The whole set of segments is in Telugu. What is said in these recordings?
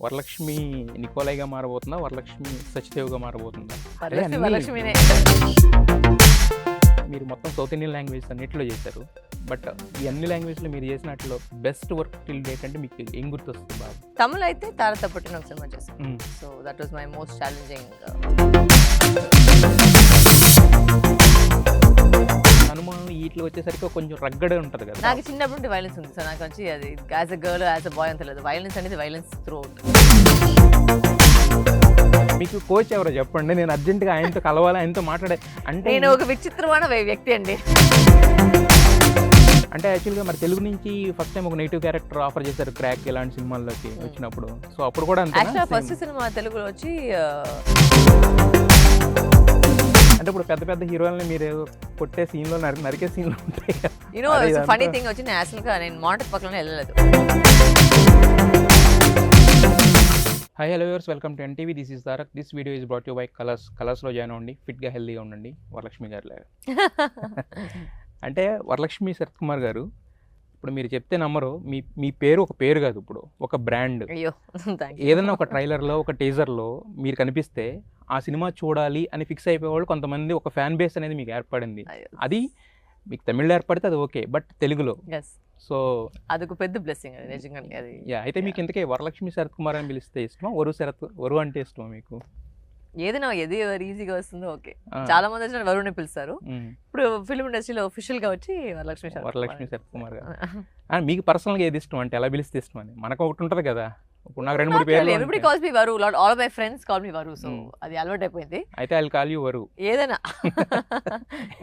వరలక్ష్మి నికోలైగా మారబోతుందా, వరలక్ష్మి సచిదేవ్గా మారబోతుందా? వరలక్ష్మినే. మీరు మొత్తం సౌత్ ఇండియన్ లాంగ్వేజ్ అన్నిట్లో చేశారు. బట్ ఈ అన్ని లాంగ్వేజ్లో మీరు చేసినట్లో బెస్ట్ వర్క్ టిల్ డేట్ అంటే మీకు ఏం గుర్తొస్తుంది బాగా? తమిళ్ అయితే తారత పుట్టిన ఒక సినిమా చేశాను. So that was my most challenging. Hanuman వీటిలో వచ్చేసరికి కొంచెం రగ్గడే ఉంటుంది కదా. నాకు చిన్నప్పటి నుండి వైలెన్స్ ఉంది. సో నాకు వచ్చి అది as a girl as a boy అంత లేదు. వైలెన్స్ అనేది వైలెన్స్ త్రూ అవుట్. మీకు కోచ్ ఎవరో చెప్పండి, నేను అర్జెంటుగా ఆయనతో కలవాలి, ఆయనతో మాట్లాడే. అంటే నేను ఒక విచిత్రమైన వ్యక్తి అండి. అంటే యాక్చువల్గా మరి తెలుగు నుంచి ఫస్ట్ టైం ఒక నెగిటివ్ క్యారెక్టర్ ఆఫర్ చేశారు క్రాక్ ఇలాంటి సినిమాల్లోకి వచ్చినప్పుడు. సో అప్పుడు కూడా యాక్చువల్గా ఫస్ట్ సినిమా తెలుగులో వచ్చి అంటే ఇప్పుడు పెద్ద పెద్ద హీరోలని మీరు కొట్టే సీన్లో నరికే సీన్లు ఉంటాయి. యూనో ఫనీ థింగ్ వచ్చి నేను యాక్చువల్గా నేను మానిటర్ పక్కన వెళ్ళలేదు. Hi hello viewers, welcome to NTV. This is Tarak. This video is brought you by colours. కలర్స్లో జాయిన్ అవ్వండి, ఫిట్గా హెల్దీగా ఉండండి, వరలక్ష్మి గారు లాగా. అంటే వరలక్ష్మి శరత్ కుమార్ గారు, ఇప్పుడు మీరు చెప్తే నమ్మరు, మీ పేరు ఒక పేరు కాదు, ఇప్పుడు ఒక బ్రాండ్. అయ్యో, ఏదన్నా ఒక ట్రైలర్లో ఒక టీజర్లో మీరు కనిపిస్తే ఆ సినిమా చూడాలి అని ఫిక్స్ అయిపోయేవాళ్ళు కొంతమంది, ఒక ఫ్యాన్ బేస్ అనేది మీకు ఏర్పడింది. అది మీకు తమిళ్లో ఏర్పడితే అది ఓకే, బట్ తెలుగులో సో అదొక పెద్ద బ్లెస్సింగ్ అది నిజంగా. అది అయితే మీకు ఇంతకే వరలక్ష్మి శరత్ కుమార్ అని పిలిస్తే ఇష్టమా, వరు అంటే ఇష్టమా మీకు? ఏదైనా ఏది ఈజీగా వస్తుందో ఓకే. చాలా మంది వచ్చిన వరుణ్ పిలుస్తారు. ఇప్పుడు ఫిల్మ్ ఇండస్ట్రీలో అఫీషియల్ గా వచ్చి వరలక్ష్మి శరత్ కుమార్ గారు. మీకు పర్సనల్గా ఏది ఇష్టం, అంటే ఎలా పిలిస్తే ఇష్టం అని? మనకు ఒకటి ఉంటుంది కదా, ఇప్పుడు నాకు 2-3 పేర్లు. ఎవ్రీబడీ కాల్స్ మీ వరు, all my friends call me వరు. సో అది అలవాటు అయిపోయింది. అయితే ఐ విల్ కాల్ యు వరు. ఏదైనా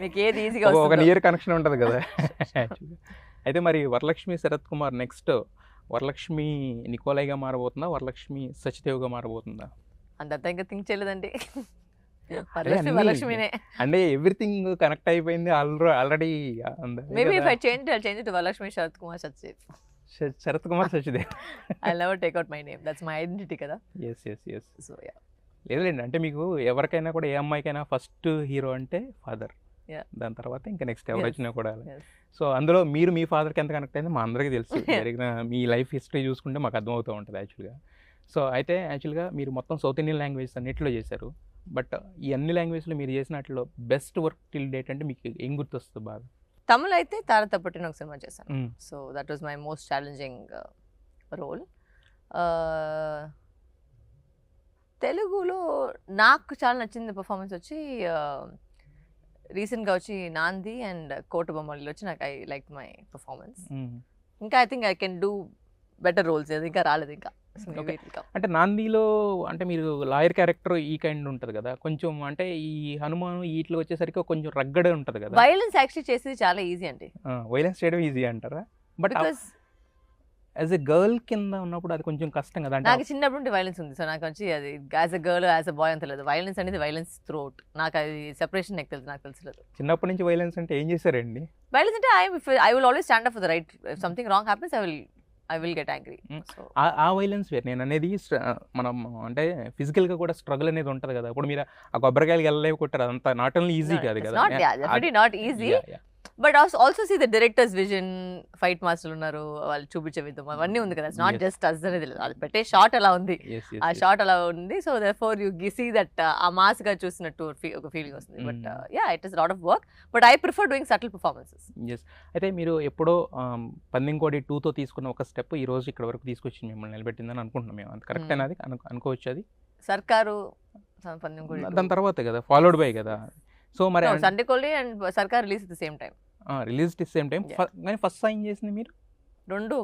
మీకు ఏది ఈజీగా వస్తుందో. ఒక నియర్ కనెక్షన్ ఉంటుంది కదా. అయితే మరి వరలక్ష్మి శరత్ కుమార్ నెక్స్ట్ వరలక్ష్మి నికోలైగా మారబోతుందా, వరలక్ష్మి సచిదేవ్గా మారబోతుందా? అంత ఇంకా థింక్ చేయలేదండి. వరలక్ష్మినే అంటే ఎవ్రీథింగ్ కనెక్ట్ అయిపోయింది already. Maybe if I change to Varalakshmi Sarath Kumar Sachdev. Sarath Kumar Sachdev. I never take out my name, that's my identity కదా. Yes yes yes. So yeah, లేదులేండి, అంటే మీకు ఎవరికైనా కూడా, ఏ అమ్మాయికైనా ఫస్ట్ హీరో అంటే ఫాదర్, దాని తర్వాత ఇంకా నెక్స్ట్ ఎవరు వచ్చినా కూడా. సో అందులో మీరు మీ ఫాదర్కి ఎంత కనెక్ట్ అయిందో మా అందరికీ తెలుసు. జరిగిన మీ లైఫ్ హిస్టరీ చూసుకుంటే మాకు అర్థమవుతూ ఉంటుంది యాక్చువల్గా. సో అయితే యాక్చువల్గా మీరు మొత్తం సౌత్ ఇండియన్ లాంగ్వేజ్ అన్నిట్లో చేశారు. బట్ ఈ అన్ని లాంగ్వేజ్లో మీరు చేసినట్లో బెస్ట్ వర్క్ టిల్ డేట్ అంటే మీకు ఏం గుర్తొస్తుంది బాగా? తమిళ్ అయితే తారత పుట్టిన ఒక సినిమా చేశాను. So that was my most challenging role. తెలుగులో నాకు చాలా నచ్చింది పర్ఫార్మెన్స్ వచ్చి రీసెంట్గా వచ్చి నాంది అండ్ కోటబొమ్మలో వచ్చి నాకు ఐ లైక్ మై పర్ఫార్మెన్స్. ఇంకా I think I can do better roles, అది ఇంకా రాలేదు ఇంకా. అంటే నాందిలో అంటే మీరు లాయర్ క్యారెక్టర్ ఈ కైండ్ ఉంటుంది కదా కొంచెం, అంటే ఈ హనుమాన్ వీటిలో వచ్చేసరికి కొంచెం రగ్గడే ఉంటుంది కదా. వైలెన్స్ యాక్చువల్లీ చేసేది చాలా ఈజీ అండి. వైలెన్స్ చేయడం ఈజీ అంటారా? బట్ యాజ్ ఎ గర్ల్ కింద ఉన్నప్పుడు అది కొంచెం కష్టం కదా. నాకు చిన్నప్పటి నుండి వైలెన్స్ ఉంది. సో నాకు వచ్చి అది as a girl as a boy అంత లేదు. వైలెన్స్ అనేది వైలెన్స్ త్రూ అవుట్. నాకు అది సెపరేషన్ నాకు తెలుసు. చిన్నప్పటి నుంచి వైలెన్స్ అంటే ఏం చేశారండి? వైలెన్స్ అంటే I will always stand up for the right. If something wrong happens I will get angry. ఆ వైలెన్స్ వేరు. నేను అనేది మనం అంటే ఫిజికల్గా కూడా స్ట్రగుల్ అనేది ఉంటుంది కదా. ఇప్పుడు మీరు ఆ కొబ్బరికాయలు వెళ్ళలేవు కొట్టారు, అదంతా నాట్ ఓన్లీ ఈజీ కాదు కదా. Not easy, but also see the director's vision. Fight మాస్టర్లు ఉన్నారు, వాళ్ళు చూపించే విధం అవన్నీ ఉంది కదా. నాట్ జస్ట్ అస్ అనేది లేదు, అది పెట్టే షాట్ అలా ఉంది, ఆ షాట్ అలా ఉంది. So therefore you see that ఆ మాస్ గా చూసినట్టు ఒక ఫీలింగ్ వస్తుంది. But yeah, it is lot of work, but I prefer doing subtle performances. అయితే మీరు ఎప్పుడో పందెంకోడి 2తో తీసుకున్న ఒక స్టెప్ ఈ రోజు ఇక్కడ వరకు తీసుకొచ్చి మిమ్మల్ని నిలబెట్టిందని అనుకుంటున్నాం మేము. అది కరెక్ట్ అనేది అనుకోవచ్చు. అది సర్కారు పందెంకోడి దాని తర్వాత కదా, ఫాలోడ్ బై కదా. సో మరి సండేకోడి అండ్ సర్కార్ release the same time. Release same time. కానీ ఫస్ట్ సైన్ చేసింది మీరు రెండు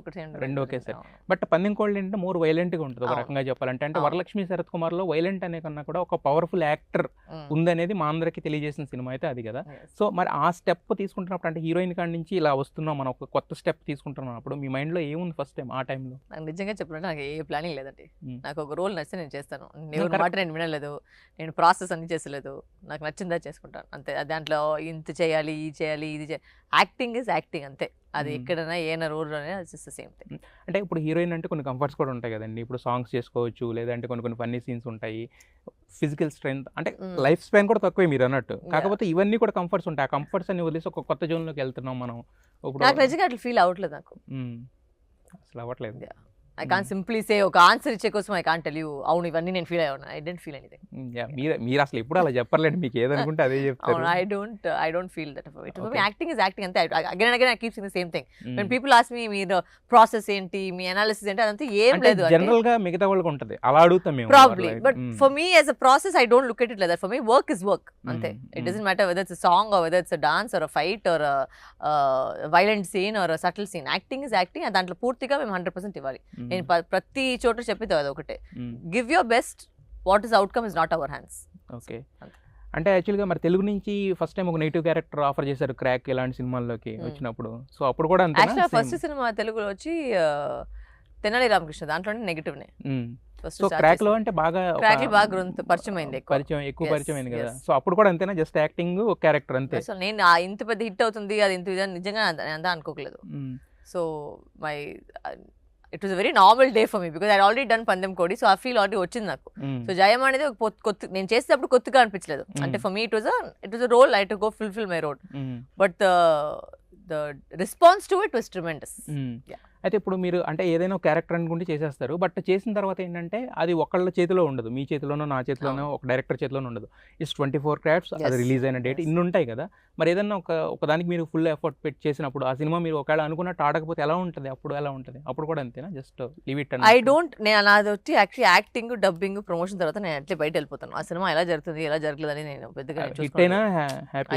ఓకే సార్. బట్ పందెంకోళ్ళు ఏంటంటే మోర్ వైలెంట్గా ఉంటుంది ఒక రకంగా చెప్పాలంటే. అంటే వరలక్ష్మి శరత్ కుమార్లో వైలెంట్ అనే కన్నా కూడా ఒక పవర్ఫుల్ యాక్టర్ ఉందనేది మా అందరికీ తెలియజేసిన సినిమా అయితే అది కదా. సో మరి ఆ స్టెప్ తీసుకుంటున్నప్పుడు, అంటే హీరోయిన్ కాడి నుంచి ఇలా వస్తున్నాం మనం, ఒక కొత్త స్టెప్ తీసుకుంటున్నప్పుడు మీ మైండ్లో ఏముంది ఫస్ట్ టైం ఆ టైంలో? నాకు నిజంగా చెప్పాలంటే నాకు ఏ ప్లానింగ్ లేదండి. నాకు ఒక రోల్ నచ్చితే నేను చేస్తాను. నేను మాట నేను వినలేదు, నేను ప్రాసెస్ అన్ని చేసలేదు. నాకు నచ్చిందా చేసుకుంటాను అంతే. దాంట్లో ఇంత చేయాలి, ఇది చేయాలి, ఇది చేయాలి. యాక్టింగ్ ఇస్ యాక్టింగ్ అంతే. అది ఎక్కడైనా ఏమైనా రోల్లోనే జస్ట్ సేమ్ థింగ్. అంటే ఇప్పుడు హీరోయిన్ అంటే కొన్ని కంఫర్ట్స్ కూడా ఉంటాయి కదండి. ఇప్పుడు సాంగ్స్ చేసుకోవచ్చు, లేదంటే కొన్ని ఫన్నీ సీన్స్ ఉంటాయి, ఫిజికల్ స్ట్రెంత్, అంటే లైఫ్ స్పాన్ కూడా తక్కువే మీరు అన్నట్టు. కాకపోతే ఇవన్నీ కూడా కంఫర్ట్స్ ఉంటాయి. ఆ కంఫర్ట్స్ అన్ని వదిలేసి ఒక కొత్త జోన్లోకి వెళ్తున్నాం మనం. నాకు నిజంగా అట్లా ఫీల్ అవ్వట్లేదు. నాకు అసలు అవ్వట్లేదు. ఐ కాంట్ సింప్లీ సే ఒక ఆన్సర్ ఇచ్చే కోసం ఐ కాంట్ టెల్ యూ అవును ఇవన్నీ నేను ఫీల్ అయ్యాను. I don't feel anything. మీరు అసలు ఎప్పుడు అలా చెప్పర్లేండి, మీకు ఏదనుకుంటే అదే చెప్తారు. I don't feel that. For me acting is acting అంతే. Again and again I keep saying the same thing. When people ask me మీరు ప్రాసెస్ ఏంటి, మీ అనాలిసిస్ ఏంటి, అదంతా ఏం లేదు. జనరల్ గా మిగతా వాళ్ళకి ఉంటది, అలా అడుగుతాం మేము probably, but for me as a process I don't look at it like that. For me work is work అంతే. It doesn't matter whether it's a song or whether it's a dance or a fight or a violent scene or a subtle scene. Acting is acting, and దాంట్లో పూర్తిగా మేము 100% ఇవ్వాలి. నేను ప్రతి చోట చెప్పేది అది ఒకటే, give your best, what is outcome is not our hands. Okay. అంటే యాక్చువల్గా మరి తెలుగు నుంచి ఫస్ట్ టైం ఒక నెగిటివ్ క్యారెక్టర్ ఆఫర్ చేశారు క్రాక్ ఇలాంటి సినిమాల్లోకి వచ్చినప్పుడు, సో అప్పుడు కూడా అంతే. యాక్చువల్గా ఫస్ట్ సినిమా తెలుగులో వచ్చి తెనాలి రామకృష్ణ, దాంట్లోనే నెగిటివ్నే. సో క్రాక్ లో అంటే బాగా పరిచయం అయింది, ఎక్కువ పరిచయం అయింది కదా. సో అప్పుడు కూడా అంతేనా, జస్ట్ యాక్టింగ్ ఒక క్యారెక్టర్ అంతే? అసలు నేను ఇంత పెద్ద హిట్ అవుతుంది అది ఇంత నిజంగా అంతా అనుకోకలేదు. So my it was a very normal day for me because I already done Pandem Kodi. So ఆ ఫీల్ ఆల్రెడీ వచ్చింది నాకు. సో జయం అనేది కొత్త, నేను చేసేటప్పుడు కొత్తగా అనిపించలేదు. అంటే for me it was a role, I to go fulfil my role, but the response to it was tremendous. అయితే ఇప్పుడు మీరు అంటే ఏదైనా క్యారెక్టర్ అనుకుంటే చేసేస్తారు, బట్ చేసిన తర్వాత ఏంటంటే అది ఒకళ్ళ చేతిలో ఉండదు, మీ చేతిలోనో నా చేతిలోనో ఒక డైరెక్టర్ చేతిలోనో ఉండదు. ఇట్స్ 24 క్రాఫ్ట్స్, అది రిలీజ్ అయిన డేట్ ఇన్ని ఉంటాయి కదా. మరి ఏదన్నా ఒక దానికి మీరు ఫుల్ ఎఫర్ట్ పెట్టి చేసినప్పుడు ఆ సినిమా మీరు ఒకవేళ అనుకున్నట్టు ఆడకపోతే ఎలా ఉంటుంది, అప్పుడు ఎలా ఉంటుంది? అప్పుడు కూడా అంతేనా, just leave it? I don't, నేను నాది వచ్చి యాక్చువల్లీ యాక్టింగ్, డబ్బింగ్, ప్రమోషన్ తర్వాత నేను అట్లే బయట వెళ్ళిపోతాను. ఆ సినిమా ఎలా జరుగుతుంది ఎలా జరగలేదని నేను పెద్దగా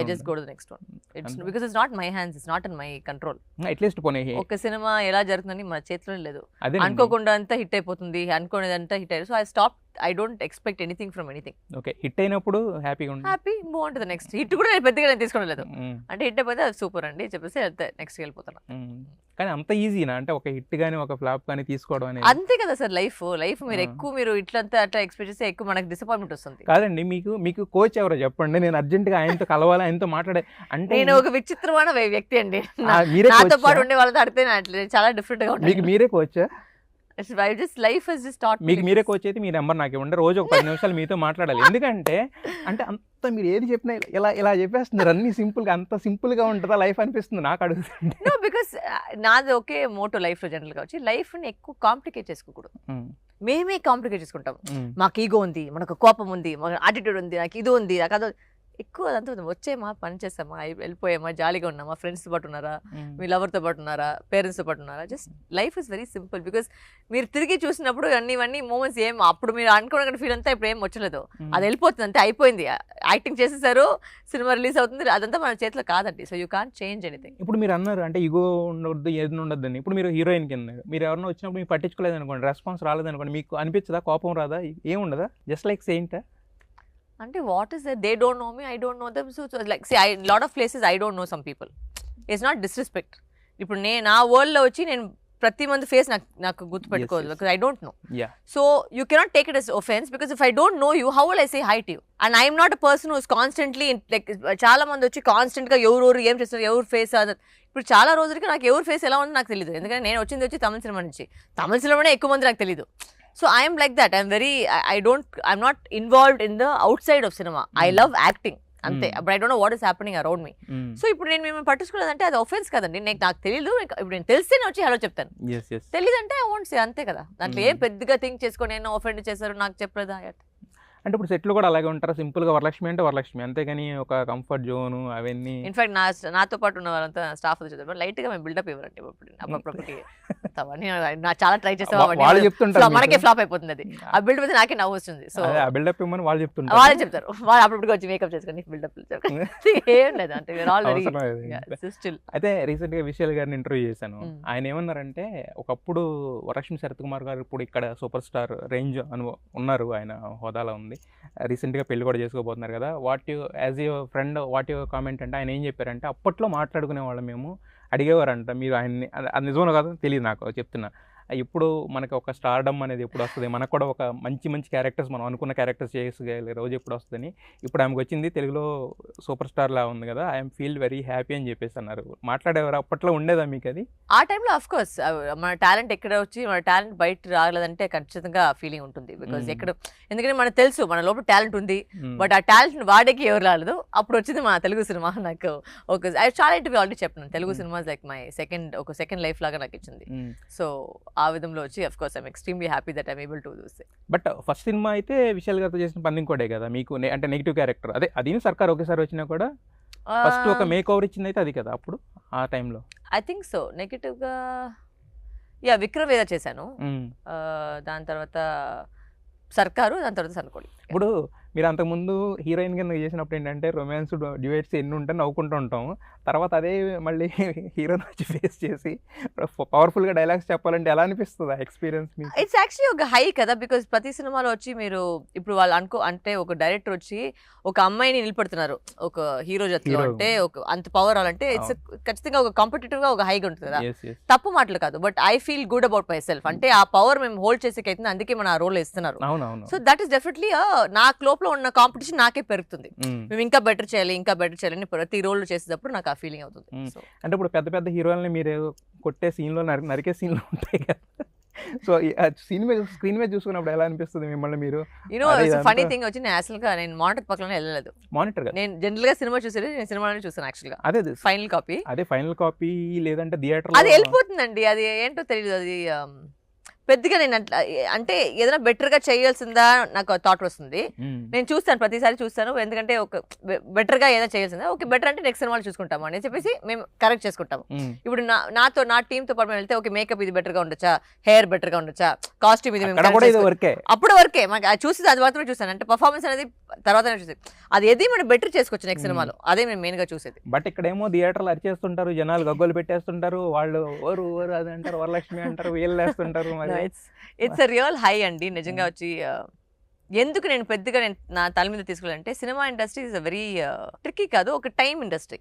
I just go to the next one. It's because it's not my hands, it's not in my control. At least పోనీ ఒక సినిమా ఎలా జరుగుతుందని మన చేతిలో లేదు. అనుకోకుండా అంతా హిట్ అయిపోతుంది, అనుకోనేది అంతా హిట్ అయ్యారు. So I stop, I don't expect anything from anything. Okay, hit అయినప్పుడు హ్యాపీగా ఉంటుంది, happy move on to the next. Hit కూడా నేను పెద్దగా నేను తీసుకోలేదు, అంటే హిట్ అయిపోతే అది సూపర్ అండి చెప్పేసి నెక్స్ట్ వెళ్ళిపోతాను. కానీ అంత ఈజీనా అంటే ఒక హిట్ గానీ ఒక ఫ్లాప్ కానీ తీసుకోవడం అనేది? అంతే కదా సార్ లైఫ్. మీరు ఎక్కువ మీరు ఇట్లంతా అట్లా ఎక్స్పెక్ట్ చేస్తే ఎక్కువ మనకు డిసప్పాయింట్మెంట్ వస్తుంది. కాదండి, మీకు కోచ్ ఎవరో చెప్పండి, నేను అర్జెంట్ గా ఆయనతో కలవాలి, ఆయనతో మాట్లాడే. అంటే నేను ఒక విచిత్రమైన వ్యక్తి అండి, నాతో పాటు ఉండే వాళ్ళతో అడితే చాలా డిఫరెంట్ గా ఉంటుంది. మీకు మీరే కోచ్? మీకు మీరే కోచ్ అయితే మీ నెంబర్ నాకు ఇవ్వండి, రోజు ఒక 10 నిమిషాలు మీతో మాట్లాడాలి. ఎందుకంటే అంటే అంత మీరు ఏది చెప్పినా ఇలా చెప్పేస్తున్నారు, అన్ని సింపుల్ గా, అంత సింపుల్ గా ఉంటుందా లైఫ్ అనిపిస్తుంది నాకు అడుగుతుంటే. బికాస్ నాది ఒకే మోటో లైఫ్ లో, జనరల్ గా వచ్చి లైఫ్ ని ఎక్కువ కాంప్లికేట్ చేసుకోకూడదు. మేమే కాంప్లికేట్ చేసుకుంటాం. మాకు ఈగో ఉంది, మనకు కోపం ఉంది, మాకు యాటిట్యూడ్ ఉంది, నాకు ఇది ఉంది, నాకు అది ఎక్కువ అదంతా వచ్చేమా, పని చేస్తామా, వెళ్ళిపోయామా, జాలీగా ఉన్నామా, ఫ్రెండ్స్తో పాటు ఉన్నారా, మీ లవర్తో పాటు ఉన్నారా, పేరెంట్స్తో పాటు ఉన్నారా, just life is very simple. Because మీరు తిరిగి చూసినప్పుడు అన్నీ మూమెంట్స్ ఏం అప్పుడు మీరు అనుకున్న ఫీల్ అంతా ఇప్పుడు ఏం వచ్చలేదు, అది వెళ్ళిపోతుంది అంతే, అయిపోయింది. యాక్టింగ్ చేసేసారు, సినిమా రిలీజ్ అవుతుంది, అదంతా మన చేతిలో కాదండి. So you can't change anything. ఇప్పుడు మీరు అన్నారు అంటే ఈగో ఉండొద్దు, ఏది ఉండొద్దు అని. ఇప్పుడు మీరు హీరోయిన్ కింద మీరు ఎవరైనా వచ్చినప్పుడు మీకు పట్టించుకోలేదు అనుకోండి, రెస్పాన్స్ రాలేదనుకోండి, మీకు అనిపించదా, కోపం రాదా, ఏముండదా? జస్ట్ లైక్ సెయింట్ అంటే what is that, they don't know me, I don't know them. So like see I lot of places I don't know some people. It's not disrespect. ఇప్పుడు నా వరల్డ్లో వచ్చి నేను ప్రతి మంది ఫేస్ నాకు గుర్తుపెట్టుకోదు, because I don't know. So you cannot take it as offense, because if I don't know you, how will I say hi to you? And I am not a person who is constantly like, చాలా మంది వచ్చి కాన్స్టెంట్ గా ఎవరు ఏం చేస్తారు, ఎవరు ఫేస్. ఇప్పుడు చాలా రోజులకి నాకు ఎవరు ఫేస్ ఎలా ఉందో నాకు తెలియదు, ఎందుకంటే నేను వచ్చింది వచ్చి తమిళ సినిమా నుంచి. తమిళ సినిమానే ఎక్కువ మంది నాకు తెలియదు. So I am like that. I'm not involved in the outside of cinema. I love acting. అంతే, but I don't know what is happening around me. So ఇప్పుడు నేను మిమ్మల్ని పట్టించుకోలేదంటే అది ఒఫెన్స్ కదండి. నాకు తెలియదు, ఇప్పుడు నేను తెలిస్తే వచ్చి హలో చెప్తాను, తెలియదంటే ఐ వోంట్ సే, అంతే కదా. దాంట్లో ఏం పెద్దగా థింక్ చేసుకొని నేను ఒఫెండ్ చేశారు నాకు చెప్పలేదా అంటే ఇప్పుడు సెట్లు కూడా అలాగే ఉంటారు, సింపుల్ గా వరలక్ష్మి అంటే వరలక్ష్మి, అంతేగాని ఒక కంఫర్ట్ జోన్ అవన్నీ. ఇన్ఫాక్ట్ నాతో పాటు ఉన్న వాళ్ళంతా స్టాఫ్ చదువు లైట్ గా మేము బిల్డప్ ఇవ్వరండి అప్పుడప్పటికి. చాలా ట్రై చేస్తాం, మనకే ఫ్లాప్ అయిపోతుంది అది. ఆ బిల్డప్ అయితే నాకే నవ్వు వస్తుంది. సో బిల్డప్ ఇవ్వమని వాళ్ళు చెప్తారు, వాళ్ళు అప్పటికి వచ్చి మేకప్ చేసుకొని బిల్డప్ ఏం లేదు అంటే. అయితే రీసెంట్ గా విశాల్ గారిని ఇంటర్వ్యూ చేశాను, ఆయన ఏమన్నారంటే ఒకప్పుడు వరలక్ష్మి శరత్ కుమార్ గారు ఇప్పుడు ఇక్కడ సూపర్ స్టార్ రేంజ్ అని ఉన్నారు, ఆయన హోదాలో ఉంది, రీసెంట్గా పెళ్లి కూడా చేసుకోబోతున్నారు కదా. As your friend what your comment అంటే ఆయన ఏం చెప్పారంటే, అప్పట్లో మాట్లాడుకునే వాళ్ళం మేము, అడిగేవారంట మీరు ఆయన్ని, అది నిజమో కాదు తెలియదు నాకు, చెప్తున్నా. ఇప్పుడు మనకి ఒక స్టార్డమ్ అనేది ఎప్పుడు వస్తుంది, మనకు కూడా ఒక మంచి క్యారెక్టర్స్ మనం అనుకున్న క్యారెక్టర్స్ చేయగలిగే రోజు ఎప్పుడు వస్తుందని. ఇప్పుడు ఆమెకు వచ్చింది, తెలుగులో సూపర్ స్టార్ లా ఉంది కదా, ఐఎమ్ ఫీల్ వెరీ హ్యాపీ అని చెప్పేసి అన్నారు. మాట్లాడేవారు అప్పట్లో ఉండేదా మీకు అది? ఆ టైంలో ఆఫ్ కోర్స్ మన టాలెంట్ ఎక్కడ వచ్చి మన టాలెంట్ బయట రాలేదంటే ఖచ్చితంగా ఫీలింగ్ ఉంటుంది. బికాస్ ఎందుకంటే మనకు తెలుసు మన లోపల టాలెంట్ ఉంది, బట్ ఆ టాలెంట్ వాడేకి ఎవరు రాలేదు. అప్పుడు వచ్చింది మా తెలుగు సినిమా. నాకు చాలా ఇంటర్వ్యూ ఆల్రెడీ చెప్పినాను, Telugu cinema like my second life లాగా నాకు ఇచ్చింది. సో ఆ విధంలో వచ్చి of course I'm extremely happy that I'm able to do this. But first cinema అయితే విశాల్ గారితో చేసిన పందింకోడే కదా మీకు అంటే నెగిటివ్ క్యారెక్టర్, అదే అది సర్కార్ ఒకేసారి వచ్చినా కూడా ఫస్ట్ ఒక మేక్ ఓవర్ ఇచ్చింది అయితే అది కదా అప్పుడు ఆ టైంలో. I think so. నెగిటివ్గా విక్రవేద చేశాను, దాని తర్వాత సర్కారు, దాని తర్వాత సన్కోడి. ఇప్పుడు మీరు అంతకుముందు హీరోయిన్ కింద చేసినప్పుడు ఏంటంటే రొమాన్స్ డ్యూయట్స్ ఎన్ని ఉంటాయి నవ్వుకుంటూ ఉంటాము, తర్వాత అదే మళ్ళీ హీరోని వచ్చి ఫేస్ చేసి పవర్ఫుల్గా డైలాగ్స్ చెప్పాలంటే ఎలా అనిపిస్తుంది ఆ ఎక్స్పీరియన్స్ మీకు? ఇట్స్ యాక్చువల్లీ ఒక హై కదా, బికాజ్ ప్రతి సినిమాలో వచ్చి మీరు ఇప్పుడు వాళ్ళు అంటే ఒక డైరెక్టర్ వచ్చి ఒక అమ్మాయిని నిలబెడుతున్నారు ఒక హీరో జట్లో అంటే ఒక అంత పవర్ రావాలంటే ఇట్స్ ఖచ్చితంగా ఒక కాంపిటేటివ్ గా ఒక హైగా ఉంటుంది కదా. తప్పు మాటలు కాదు, but I feel good about my self. అంటే ఆ పవర్ మేము హోల్డ్ చేసేకైతుంది, అందుకే మన ఆ రోల్ ఇస్తున్నారు. సో దట్ ఈస్ డెఫినెట్లీ నాకు లోపల ఉన్న కాంపిటీషన్ నాకే పెరుగుతుంది, మేము ఇంకా బెటర్ చేయాలి ఇంకా బెటర్ చేయాలని ప్రతి రోల్ చేసేటప్పుడు నాకు ఆ ఫీలింగ్ అవుతుంది. అంటే ఇప్పుడు పెద్ద పెద్ద హీరోలని మీరు కొట్టే సీన్లో నరికే సీన్లు ఉంటాయి కదా, సో సీన్ మీద స్క్రీన్ మీద చూసుకున్నప్పుడు ఎలా అనిపిస్తుంది మిమ్మల్ని మీరు? ఫనీ థింగ్ వచ్చి నేను అసలుగా నేను మానిటర్ పక్కన వెళ్ళలేదు. మానిటర్ నేను జనరల్ గా సినిమా చూసేది నేను సినిమాలోనే చూసాను యాక్చువల్గా. అదే ఫైనల్ కాపీ, అదే ఫైనల్ కాపీ లేదంటే థియేటర్ అది వెళ్ళిపోతుందండి, అది ఏంటో తెలియదు. అది పెద్దగా నేను అట్లా అంటే ఏదైనా బెటర్ గా చేయాల్సిందా నాకు థాట్ వస్తుంది. నేను చూస్తాను, ప్రతిసారి చూస్తాను, ఎందుకంటే ఒక బెటర్ గా ఏదైనా చేయాల్సిందా, ఓకే బెటర్ అంటే నెక్స్ట్ సినిమాలు చూసుకుంటాము అని చెప్పేసి మేము కరెక్ట్ చేసుకుంటాము. ఇప్పుడు నా టీమ్ తో పాటు వెళ్తే ఓకే మేకప్ ఇది బెటర్ గా ఉండొచ్చా, హెయిర్ బెటర్ గా ఉండొచ్చా, కాస్ట్యూమ్ ఇది అప్పుడు వరకే చూసి అది మాత్రమే చూసాను. అంటే పర్ఫార్మెన్స్ అనేది తర్వాత చూసేది, అది ఏది మనం బెటర్ చేసుకోవచ్చు నెక్స్ట్ సినిమాలో, అదే మేము మెయిన్ గా చూసేది. బట్ ఇక్కడేమో థియేటర్లు అరిచేస్తుంటారు, జనాలు గగ్గోలు పెట్టేస్తుంటారు, వాళ్ళు ఓరు ఓరు అది అంటారు, వరలక్ష్మి అంటారు, వీళ్ళు వేస్తుంటారు. ఇట్స్ అ రియల్ హై అండి నిజంగా. వచ్చి ఎందుకు నేను పెద్దగా నా తల మీద తీసుకోవాలంటే cinema industry is a very tricky కాదు, ఒక టైం ఇండస్ట్రీ.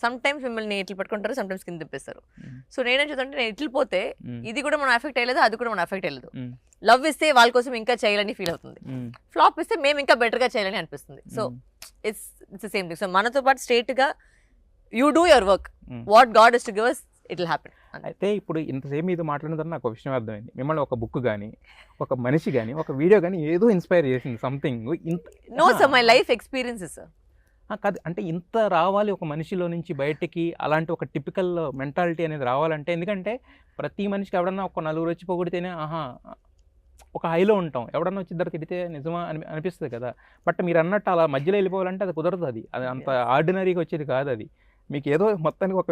సమ్ టైమ్స్ మిమ్మల్ని ఇట్లు పట్టుకుంటారు, సమ్ టైమ్స్ కింద తిప్పేస్తారు. సో నేనేం చూద్దాంటే నేను ఇట్లు పోతే ఇది కూడా మనం ఎఫెక్ట్ అయ్యలేదు, అది కూడా మనం ఎఫెక్ట్ అయ్యలేదు. లవ్ ఇస్తే వాళ్ళ కోసం ఇంకా చేయాలని ఫీల్ అవుతుంది, ఫ్లాప్ ఇస్తే మేము ఇంకా బెటర్ గా చేయాలని అనిపిస్తుంది. So it's same thing. So మనతో పాటు స్ట్రేట్ గా you do your work, what God is to give us it will happen. అయితే ఇప్పుడు ఇంతసేపు ఇది మాట్లాడిన తర్వాత నాకు ఒక విషయం అర్థమైంది, మిమ్మల్ని ఒక బుక్ కానీ ఒక మనిషి కానీ ఒక వీడియో కానీ ఏదో ఇన్స్పైర్ చేసింది something. No sir, my life experiences కాదు అంటే ఇంత రావాలి ఒక మనిషిలో నుంచి బయటికి, అలాంటి ఒక టిపికల్ మెంటాలిటీ అనేది రావాలంటే, ఎందుకంటే ప్రతి మనిషికి ఎవడన్నా ఒక నలుగురు వచ్చి పొగిడితేనే ఒక హైలో ఉంటాం, ఎవడన్నా వచ్చి ఇద్దరు తిడితే నిజమా అనిపిస్తుంది కదా. బట్ మీరు అన్నట్టు అలా మధ్యలో వెళ్ళిపోవాలంటే అది కుదరదు, అది అంత ఆర్డినరీగా వచ్చేది కాదు. అది మీకు ఏదో మొత్తానికి ఒక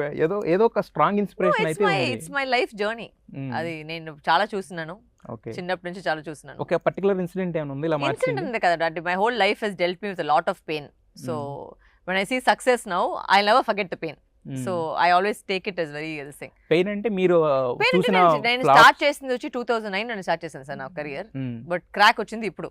ఏదో ఒక స్ట్రాంగ్ ఇన్స్పిరేషన్ అయితే. It's my life journey. అది నేను చాలా చూస్తున్నాను, చిన్నప్పటి నుంచి చాలా చూస్తున్నాను. ఒక పర్టికులర్ ఇన్సిడెంట్ ఏమైనా ఉంది ఇలా మార్చింది? ఇన్సిడెంట్ ఉంది కదా, my whole life has dwelt me with a lot of pain. So when I see success now, I'll never forget the pain. So I always take it as very this thing. Pain అంటే మీరు చూసిన నేను స్టార్ట్ చేసింది వచ్చి 2009 నేను స్టార్ట్ చేశాను సార్ నా కెరియర్, బట్ క్రాక్ వచ్చింది ఇప్పుడు.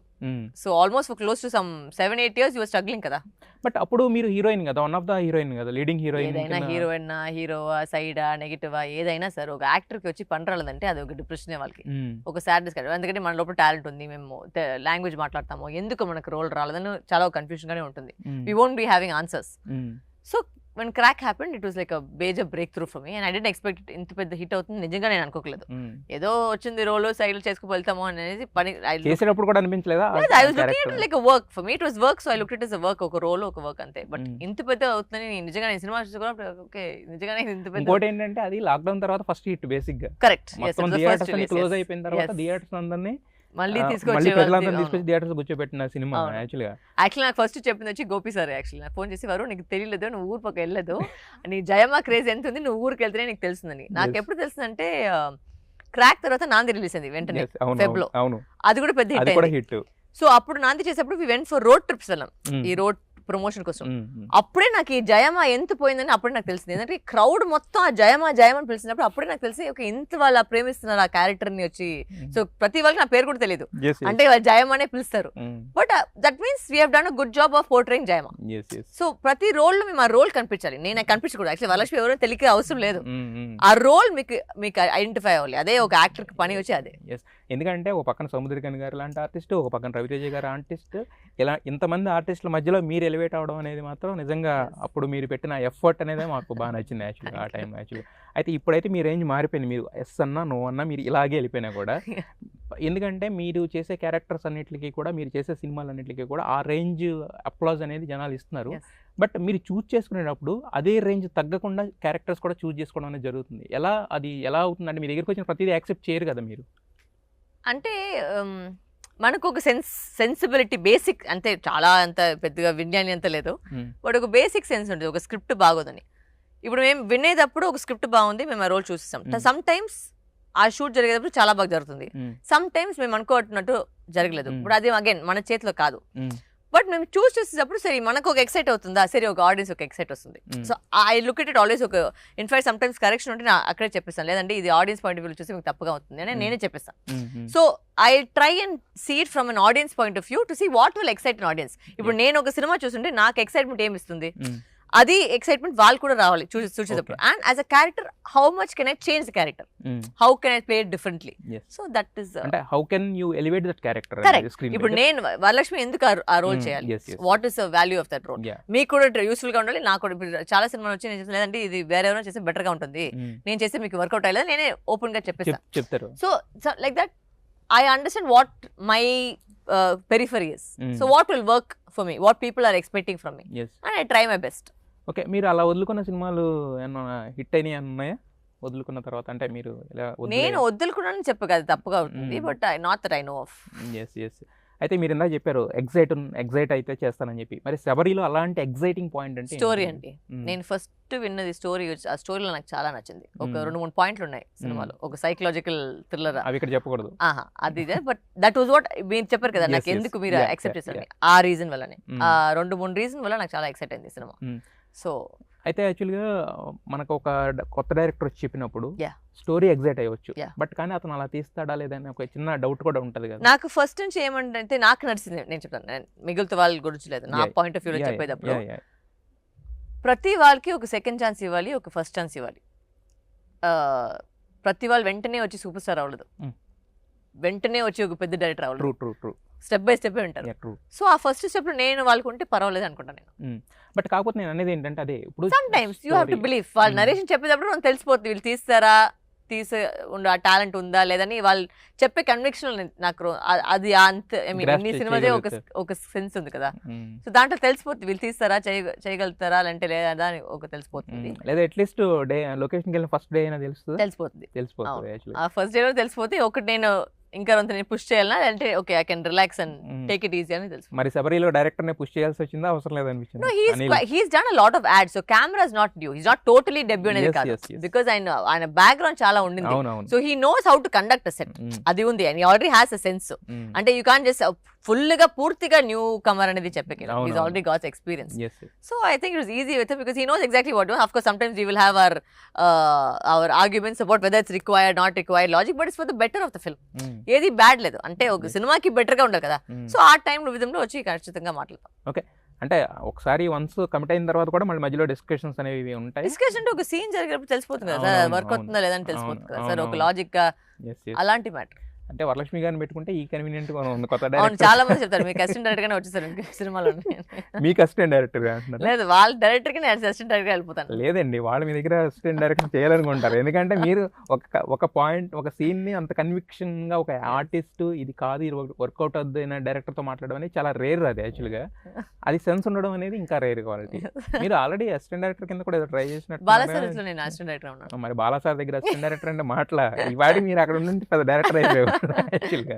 So almost close to some 7-8 years you were struggling కదా. బట్ అప్పుడు మీరు హీరోయిన్ కదా, వన్ ఆఫ్ ద హీరోయిన్ కదా, లీడింగ్ హీరోయిన్. ఏదైనా హీరోయిన్ హీరోవా సైడా నెగిటివా ఏదైనా సార్ ఒక యాక్టర్ కి వచ్చి పని రాలేదంటే అది ఒక డిప్రెషన్ వాళ్ళకి, ఒక సాడ్నెస్ కాదు. ఎందుకంటే మన లోపల టాలెంట్ ఉంది, మేము లాంగ్వేజ్ మాట్లాడతాము, ఎందుకు మనకు రోల్ రాలేదని చాలా కన్ఫ్యూజన్ గానే ఉంటుంది. We won't be having answers. So when crack happened, it was like a major breakthrough for me and I didn't expect it ఇంత పెద్ద హిట్ అవుతుంది నిజంగా నేను అనుకోలేదు. ఏదో వచ్చింది రోల్ సైకిల్ చేసుకు వెళ్తాము అనేది పని చేసేటప్పుడు కూడా అనిపించలేదా? I was looking at it like a work. For me it was work, so I looked at it as a work, ఒక రోల్ ఒక వర్క్ అంతే. బట్ ఇంత పెద్ద అవుతుందని నిజంగా నేను సినిమా చూసుకున్నప్పుడు ఓకే నిజంగా ఇంత పెద్ద. ఇంకోటి ఏంటంటే అది లాక్డౌన్ తర్వాత ఫస్ట్ హిట్ బేసిక్ గా. కరెక్ట్. మొత్తం థియేటర్స్ అన్ని క్లోజ్ అయిపోయిన తర్వాత థియేటర్స్ అందరినీ మళ్ళీ తీసుకొచ్చి థియేటర్స్ కూర్చోబెట్టిన సినిమా. యాక్చువల్లీ నాకు ఫస్ట్ చెప్పింది వచ్చి గోపి సార్. యాక్చువల్లీ నాకు ఫోన్ చేసి వారు నీకు తెలియలేదు, నువ్వు ఊరు పక్క వెళ్ళలేదు, నీ జయమా క్రేజ్ ఎంత ఉంది, నువ్వు ఊరికి వెళ్తేనే నీకు తెలుస్తుందని. నాకు ఎప్పుడు తెలుస్తుందంటే క్రాక్ తర్వాత నాంది రిలీజ్ అయింది వెంటనే ఫెబ్ లో, అది కూడా పెద్ద హిట్. సో అప్పుడు నాంది చేసేప్పుడు we went for road trips వెళ్ళాం ఈ రోడ్ ప్రమోషన్ కోసం. అప్పుడే నాకు ఈ జయమా ఎంత పోయిందని అప్పుడే నాకు తెలిసింది. ఎందుకంటే క్రౌడ్ మొత్తం ఆ జయమా జయమని పిలిచినప్పుడు అప్పుడే నాకు తెలిసి ఓకే ఇంత వాళ్ళు ప్రేమిస్తున్నారు ఆ క్యారెక్టర్ ని వచ్చి. సో ప్రతి వాళ్ళకి నా పేరు కూడా తెలియదు, అంటే వాళ్ళు జయమానే పిలుస్తారు. But that means we have done a good job of portraying Jayamma. So ప్రతి రోల్ లో మేము ఆ రోల్ కనిపించాలి. నేను కనిపించకూడదు, యాక్చువల్లీ వరలక్ష్మి ఎవరో తెలియక అవసరం లేదు, ఆ రోల్ మీకు ఐడెంటిఫై అవ్వాలి. అదే ఒక యాక్టర్ కి పని వచ్చి అదే. ఎందుకంటే ఒక పక్కన సముద్రకని గారు లాంటి ఆర్టిస్ట్, ఒక పక్కన రవితేజ గారు ఆర్టిస్ట్, ఇలా ఇంతమంది ఆర్టిస్టుల మధ్యలో మీరు ఎలివేట్ అవడం అనేది మాత్రం నిజంగా అప్పుడు మీరు పెట్టిన ఎఫర్ట్ అనేది మాకు బాగా నచ్చింది యాక్చువల్గా ఆ టైం యాక్చువల్గా. అయితే ఇప్పుడైతే మీ రేంజ్ మారిపోయింది, మీరు ఎస్ అన్నా నో అన్నా మీరు ఇలాగే వెళ్ళిపోయినా కూడా. ఎందుకంటే మీరు చేసే క్యారెక్టర్స్ అన్నిటికీ కూడా, మీరు చేసే సినిమాలన్నిటికీ కూడా ఆ రేంజ్ అప్లాజ్ అనేది జనాలు ఇస్తున్నారు. బట్ మీరు చూజ్ చేసుకునేటప్పుడు అదే రేంజ్ తగ్గకుండా క్యారెక్టర్స్ కూడా చూజ్ చేసుకోవడం అనేది జరుగుతుంది. అది ఎలా అవుతుందంటే మీ దగ్గరికి వచ్చిన ప్రతిదీ యాక్సెప్ట్ చేయరు కదా మీరు. అంటే మనకు ఒక సెన్సిబిలిటీ బేసిక్, అంటే చాలా అంత పెద్దగా విజ్ఞాని అంత లేదు, బట్ ఒక బేసిక్ సెన్స్ ఉంటుంది ఒక స్క్రిప్ట్ బాగోదని. ఇప్పుడు మేము వినేటప్పుడు ఒక స్క్రిప్ట్ బాగుంది, మేము ఆ రోల్ చూస్తాం. సమ్ టైమ్స్ ఆ షూట్ జరిగేటప్పుడు చాలా బాగా జరుగుతుంది, సమ్ టైమ్స్ మేము అనుకోవట్టున్నట్టు జరగలేదు. ఇప్పుడు అది అగైన్ మన చేతిలో కాదు. బట్ మేము చూస్ చేసేటప్పుడు సరే మనకు ఒక ఎక్సైట్ అవుతుందా, సరే ఒక ఆడియన్స్ ఒక ఎక్సైట్ వస్తుంది. So I look it always ఒక ఇన్ఫాక్ట్ సమ్ టైమ్స్ కరెక్షన్ ఉంటే నేను అక్కడే చెప్పిస్తాను, లేదంటే ఇది ఆడియన్స్ పాయింట్ ఆఫ్ వ్యూ చూసి మీకు తప్పుగా అవుతుంది అని నేనే చెప్పిస్తాను. So I try and see it from an audience point of view to see what will excite an audience. ఇప్పుడు నేను ఒక సినిమా చూస్తుంటే నాకు ఎక్సైట్మెంట్ ఏమి ఇస్తుంది, అది ఎక్సైట్మెంట్ వాళ్ళు కూడా రావాలి చూసేటప్పుడు. And as a character how much can I change the character, how can I play it differently. So that is అంటే how can you elevate that character. Correct. ఇప్పుడు నేను వరలక్ష్మి ఎందుకు ఆ రోల్ చేయాలి, what is the value of that role, మీకు కూడా యూస్ఫుల్ గా ఉండాలి, నాకు కూడా. ఇప్పుడు చాలా సినిమాలు వచ్చి నేను లేదంటే ఇది వేరే ఎవరైనా చేస్తే బెటర్ గా ఉంటుంది, నేను చేస్తే మీకు వర్కౌట్ అయ్యేది నేనే ఓపెన్ గా చెప్పేస్తాను. So like that I understand what my periphery is. So what will work for me, what people are expecting from me, and I try my best. Okay, మీరు అలా వదులుకున్న సినిమాలు ఏమన్నా హిట్ అయినాయి ఉన్నాయా వదులుకున్న తర్వాత? అంటే మీరు నేను వదులుకున్నాను చెప్పగలదు, తప్పుగా అవుతుంది, but not that I know of. Yes. అయితే మీరు ఇందాక చెప్పారు ఎగ్జైట్ అయితే చేస్తానని చెప్పి, మరి శబరిలో అలాంటి ఎగ్జైటింగ్ పాయింట్ అంటే స్టోరీ అండి. నేను ఫస్ట్ విన్నది స్టోరీ, ఆ స్టోరీలో నాకు చాలా నచ్చింది. ఒక 2-3 పాయింట్లు ఉన్నాయి సినిమాలో, ఒక సైకలాజికల్ థ్రిల్లర్. అవి ఇక్కడ చెప్పకూడదు అది, బట్ దట్ వాజ్ వాట్ మీరు చెప్పారు కదా, నాకు ఎందుకు మీరు యాక్సెప్ట్ చేశారు, ఆ రీజన్ వల్లనే, ఆ 2-3 రీజన్ వల్ల నాకు చాలా ఎక్సైట్ అయింది సినిమా. సో అయితే యాక్చువల్గా మనకు ఒక కొత్త డైరెక్టర్ వచ్చి చెప్పినప్పుడు స్టోరీ ఎగ్జైట్ అయ్యవచ్చు, బట్ కానీ అతను అలా తీస్తాడా లేదని ఒక చిన్న డౌట్ కూడా ఉంటుంది కదా. నాకు ఫస్ట్ నుంచి ఏమంటే నాకు నడిచింది, నేను చెప్తాను, మిగిలిన వాళ్ళ గురించి లేదు, నా పాయింట్ ఆఫ్ వ్యూలో చెప్పేటప్పుడు ప్రతి వాళ్ళకి ఒక సెకండ్ ఛాన్స్ ఇవ్వాలి, ఒక ఫస్ట్ ఛాన్స్ ఇవ్వాలి. ప్రతి వాళ్ళు వెంటనే వచ్చి సూపర్ స్టార్ అవ్వలేదు, వెంటనే వచ్చి ఒక పెద్ద డైరెక్టర్ అవ్వలేదు. ట్రూ. స్టెప్ బై స్టెప్ ఉంటారు. సో ఆ ఫస్ట్ స్టెప్ లో నేను వాళ్ళకు ఉంటే పర్వాలేదు అనుకుంటాను నేను. బట్ కాకపోతే నేను అనేది ఏంటంటే, అదే ఇప్పుడు some times you have to believe. వాళ్ళ నరేషన్ చెప్పేటప్పుడు నాకు తెలిసిపోతుంది వీళ్ళు తీస్తారా, ఆ టాలెంట్ ఉందా లేదని. వాళ్ళు చెప్పే కన్విక్షన్ నాకు అది అంత, ఐ మీన్ అన్ని సినిమాదే ఒక సెన్స్ ఉంది కదా, సో దాంట్లో తెలిసిపోతుంది వీళ్ళు తీస్తారా, చేయగలుగుతారా అంటే లేదా అని ఒక తెలిసిపోతుంది. లేదా అట్లీస్ట్ డే లొకేషన్కి వెళ్ళిన ఫస్ట్ డే అయినా తెలిసిపోతుంది. ఆ ఫస్ట్ డే లో తెలిసిపోతే ఒకటి నేను ఇంకా నేను పుష్ చేయాలన్నా అంటే okay I can relax and take it easy అని తెలుసు. మరి శబరిలో డైరెక్టర్ నే పుష్ చేయాల్సి వచ్చిందా, అవసరం లేదనిపించింది? No, he's done a lot of ads, so camera is not new, he's not totally debut అనేది కాదు, because ఆయన బ్యాక్గ్రౌండ్ చాలా ఉండింది, so he knows how to conduct a set. అది ఉంది, and he already has a sense. అంటే you can't just ఫుల్ గా పూర్తిగా న్యూ కమర్ అనేది చెప్పకి, he's already got experience. So I think it was easy with him because he knows exactly what to do. Of course sometimes we will have our arguments about whether it's required not required logic, but it's for the better of the film. ఏది బ్యాడ్ లేదు, అంటే ఒక సినిమాకి బెటర్ గా ఉండాలి కదా, సో ఆ టైంలో విధంలో వచ్చి ఖచ్చితంగా మాట్లాడతాం. ఓకే, అంటే ఒకసారి వన్స్ కమిట్ అయిన తర్వాత కూడా మళ్ళీ మధ్యలో డిస్కషన్స్ అనేవి ఉంటాయి. డిస్కషన్ అంటే ఒక సీన్ జరిగినప్పుడు తెలిసిపోతుంది కదా సార్, వర్క్ అవుతుందా లేదని తెలిసిపోతుంది కదా సార్, ఒక లాజిక్ గా అలాంటి మ్యాటర్. అంటే వరలక్ష్మి గారిని పెట్టుకుంటే ఈ కన్వీనియంట్ గా ఉంది. కొత్త డైరెక్టర్ చాలా మంది చెప్తారు మీకు అసిస్టెంట్ డైరెక్టర్ గానే వచ్చేసారు సినిమాలో. మీకు అసిస్టెంట్ డైరెక్టర్ గా అంటున్నారు? లేదు, వాళ్ళ డైరెక్టర్ కి నేను అసిస్టెంట్ డైరెక్టర్ గా వెళ్ళిపోతాను. లేదండి, వాళ్ళు మీ దగ్గర అసిస్టెంట్ డైరెక్టర్ చేయాలనుకుంటారు, ఎందుకంటే మీరు ఒక పాయింట్ ఒక సీన్ ని అంత కన్విక్షన్ గా ఒక ఆర్టిస్ట్ ఇది కాదు ఇది వర్కౌట్ అవుద్ది అయిన డైరెక్టర్ తో మాట్లాడడం అనేది చాలా రేర్. అది యాక్చువల్ గా అది సెన్స్ ఉండడం అనేది ఇంకా రేర్ క్వాలిటీ. మీరు ఆల్రెడీ అసిస్టెంట్ డైరెక్టర్ కింద కూడా ఏదో ట్రై చేసినట్టు. బాలాసార్ నేను అసిస్టెంట్ డైరెక్టర్ ఉన్నాను. మరి బాలాసార్ దగ్గర అసిస్టెంట్ డైరెక్టర్ అంటే మాటలా, ఇవాడి మీరు అక్కడ నుండి పెద్ద డైరెక్టర్ అయిపోయారు యాక్చువల్ గా.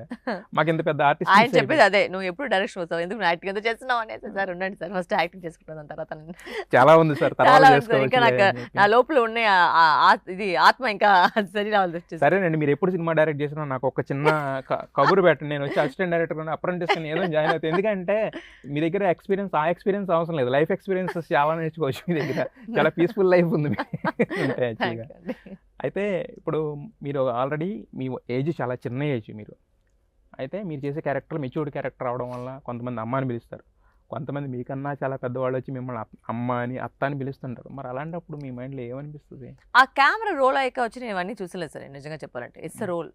మాకు ఇంత పెద్ద ఆర్టిస్ట్ ఆయన చెప్పేది అదే, నువ్వు ఎప్పుడు డైరెక్షన్ అవుతావు, ఎందుకు యాక్టింగ్ ఎంత చేస్తున్నావు అనేది. సార్ ఉండండి సార్, ఫస్ట్ యాక్టింగ్ చేసుకుంటాను, తర్వాత చాలా ఉంది సార్, ఇంకా నాకు నా లోపల ఉన్న ఇది ఆత్మ ఇంకా సరి రావాలి. సరేనండి, మీరు ఎప్పుడు సినిమా డైరెక్ట్ చేసినా నాకు ఒక చిన్న కబురు పెట్టండి, నేను వచ్చి అసిస్టెంట్ డైరెక్టర్ అప్రెంటిస్ ఏదో జాయిన్ అవుతాయి. ఎందుకంటే మీ దగ్గర ఎక్స్పీరియన్స్ అవసరం లేదు, లైఫ్ ఎక్స్పీరియన్స్ చాలా నేర్చుకోవచ్చు మీ దగ్గర, చాలా పీస్ఫుల్ లైఫ్ ఉంది యాక్చువల్గా. అయితే ఇప్పుడు మీరు ఆల్రెడీ మీ ఏజ్ చాలా చిన్న ఏజ్, అయితే మీరు చేసే క్యారెక్టర్ మెచ్యూర్డ్ క్యారెక్టర్ అవడం వల్ల కొంతమంది అమ్మ అని పిలుస్తారు, కొంతమంది మీకన్నా చాలా పెద్దవాళ్ళు వచ్చి మిమ్మల్ని అమ్మ అని అత్త అని పిలుస్తుంటారు. మరి అలాంటప్పుడు మీ మైండ్లో ఏమనిపిస్తుంది? ఆ కెమెరా రోల్ అయ్యాక వచ్చి నేను ఇవన్నీ చూసలేదు సార్, నిజంగా చెప్పాలంటే. It's a role,